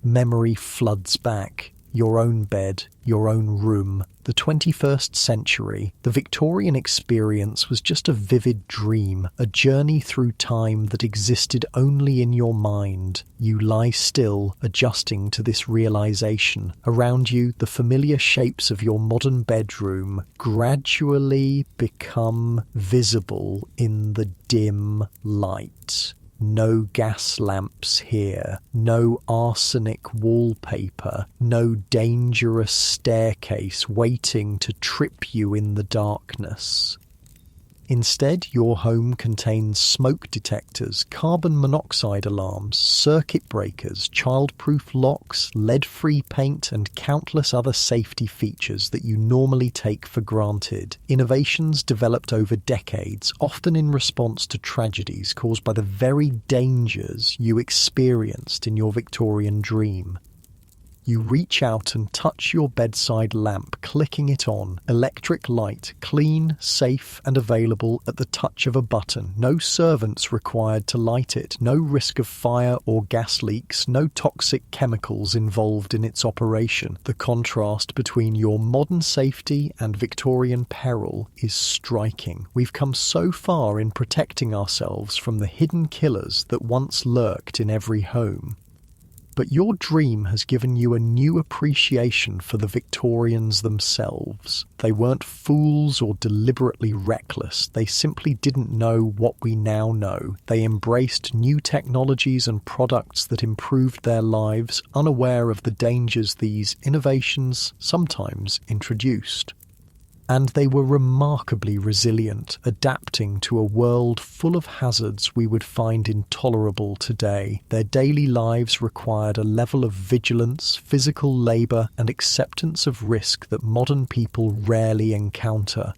Memory floods back. Your own bed, your own room. The 21st century, the Victorian experience was just a vivid dream, a journey through time that existed only in your mind. You lie still, adjusting to this realization. Around you, the familiar shapes of your modern bedroom gradually become visible in the dim light. No gas lamps here, no arsenic wallpaper, no dangerous staircase waiting to trip you in the darkness. Instead, your home contains smoke detectors, carbon monoxide alarms, circuit breakers, child-proof locks, lead-free paint, and countless other safety features that you normally take for granted. Innovations developed over decades, often in response to tragedies caused by the very dangers you experienced in your Victorian dream. You reach out and touch your bedside lamp, clicking it on. Electric light, clean, safe, and available at the touch of a button. No servants required to light it. No risk of fire or gas leaks. No toxic chemicals involved in its operation. The contrast between your modern safety and Victorian peril is striking. We've come so far in protecting ourselves from the hidden killers that once lurked in every home. But your dream has given you a new appreciation for the Victorians themselves. They weren't fools or deliberately reckless. They simply didn't know what we now know. They embraced new technologies and products that improved their lives, unaware of the dangers these innovations sometimes introduced. And they were remarkably resilient, adapting to a world full of hazards we would find intolerable today. Their daily lives required a level of vigilance, physical labour, and acceptance of risk that modern people rarely encounter.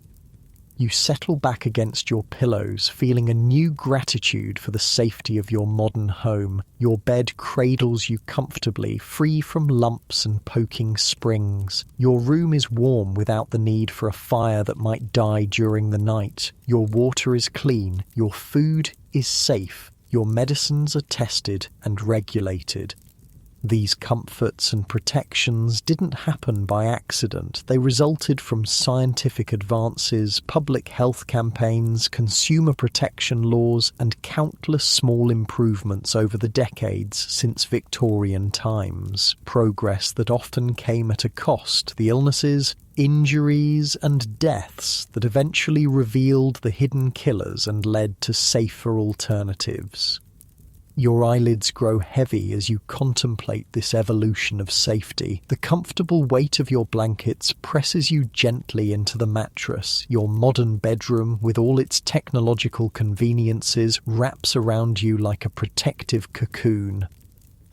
You settle back against your pillows, feeling a new gratitude for the safety of your modern home. Your bed cradles you comfortably, free from lumps and poking springs. Your room is warm without the need for a fire that might die during the night. Your water is clean. Your food is safe. Your medicines are tested and regulated. These comforts and protections didn't happen by accident. They resulted from scientific advances, public health campaigns, consumer protection laws, and countless small improvements over the decades since Victorian times. Progress that often came at a cost. The illnesses, injuries, and deaths that eventually revealed the hidden killers and led to safer alternatives. Your eyelids grow heavy as you contemplate this evolution of safety. The comfortable weight of your blankets presses you gently into the mattress. Your modern bedroom, with all its technological conveniences, wraps around you like a protective cocoon.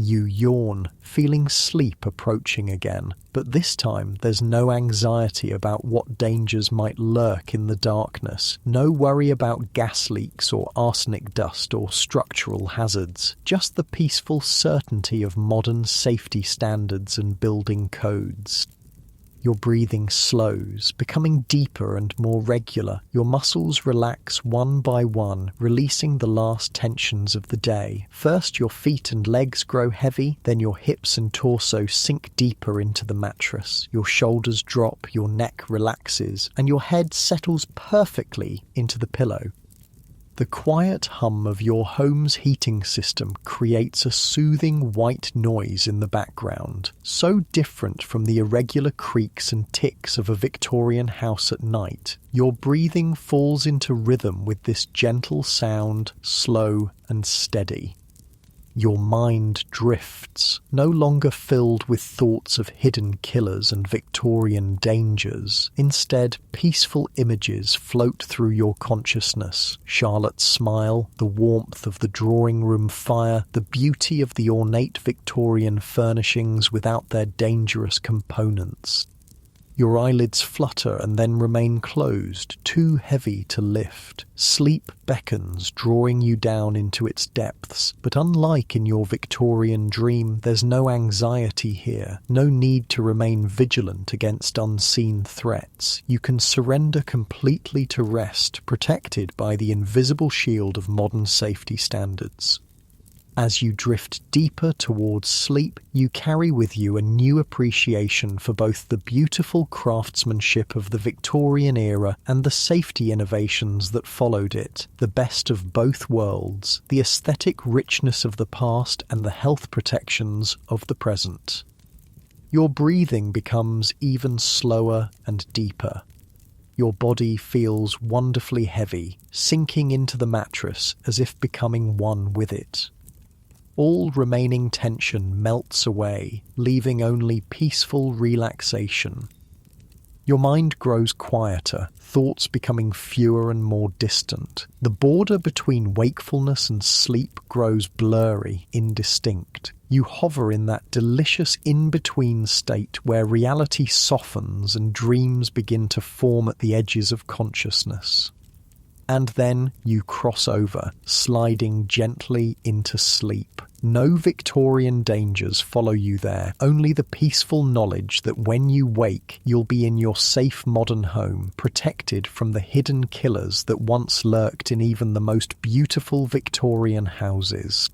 You yawn, feeling sleep approaching again, but this time there's no anxiety about what dangers might lurk in the darkness, no worry about gas leaks or arsenic dust or structural hazards, just the peaceful certainty of modern safety standards and building codes. Your breathing slows, becoming deeper and more regular. Your muscles relax one by one, releasing the last tensions of the day. First, your feet and legs grow heavy, then your hips and torso sink deeper into the mattress. Your shoulders drop, your neck relaxes, and your head settles perfectly into the pillow. The quiet hum of your home's heating system creates a soothing white noise in the background, so different from the irregular creaks and ticks of a Victorian house at night. Your breathing falls into rhythm with this gentle sound, slow and steady. your mind drifts, no longer filled with thoughts of hidden killers and Victorian dangers. Instead, peaceful images float through your consciousness. Charlotte's smile, the warmth of the drawing room fire, the beauty of the ornate Victorian furnishings without their dangerous components. Your eyelids flutter and then remain closed, too heavy to lift. Sleep beckons, drawing you down into its depths. But unlike in your Victorian dream, there's no anxiety here, no need to remain vigilant against unseen threats. You can surrender completely to rest, protected by the invisible shield of modern safety standards. As you drift deeper towards sleep, you carry with you a new appreciation for both the beautiful craftsmanship of the Victorian era and the safety innovations that followed it, the best of both worlds, the aesthetic richness of the past and the health protections of the present. Your breathing becomes even slower and deeper. Your body feels wonderfully heavy, sinking into the mattress as if becoming one with it. All remaining tension melts away, leaving only peaceful relaxation. Your mind grows quieter, thoughts becoming fewer and more distant. The border between wakefulness and sleep grows blurry, indistinct. You hover in that delicious in-between state where reality softens and dreams begin to form at the edges of consciousness. And then you cross over, sliding gently into sleep. No Victorian dangers follow you there, only the peaceful knowledge that when you wake, you'll be in your safe modern home, protected from the hidden killers that once lurked in even the most beautiful Victorian houses.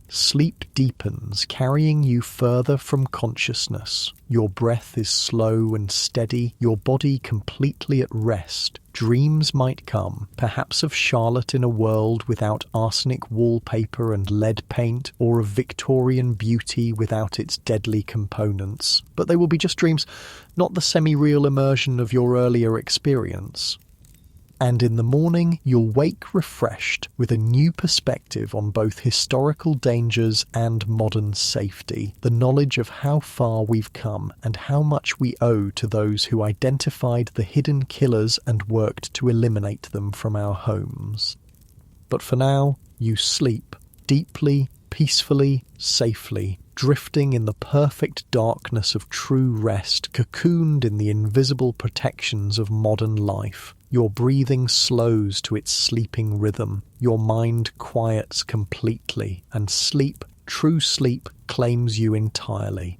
Sleep deepens, carrying you further from consciousness. Your breath is slow and steady, your body completely at rest. Dreams might come, perhaps of Charlotte in a world without arsenic wallpaper and lead paint, or of Victorian beauty without its deadly components. But they will be just dreams, not the semi-real immersion of your earlier experience. And in the morning, you'll wake refreshed with a new perspective on both historical dangers and modern safety, the knowledge of how far we've come and how much we owe to those who identified the hidden killers and worked to eliminate them from our homes. But for now, you sleep deeply, peacefully, safely, drifting in the perfect darkness of true rest, cocooned in the invisible protections of modern life. Your breathing slows to its sleeping rhythm, your mind quiets completely, and sleep, true sleep, claims you entirely.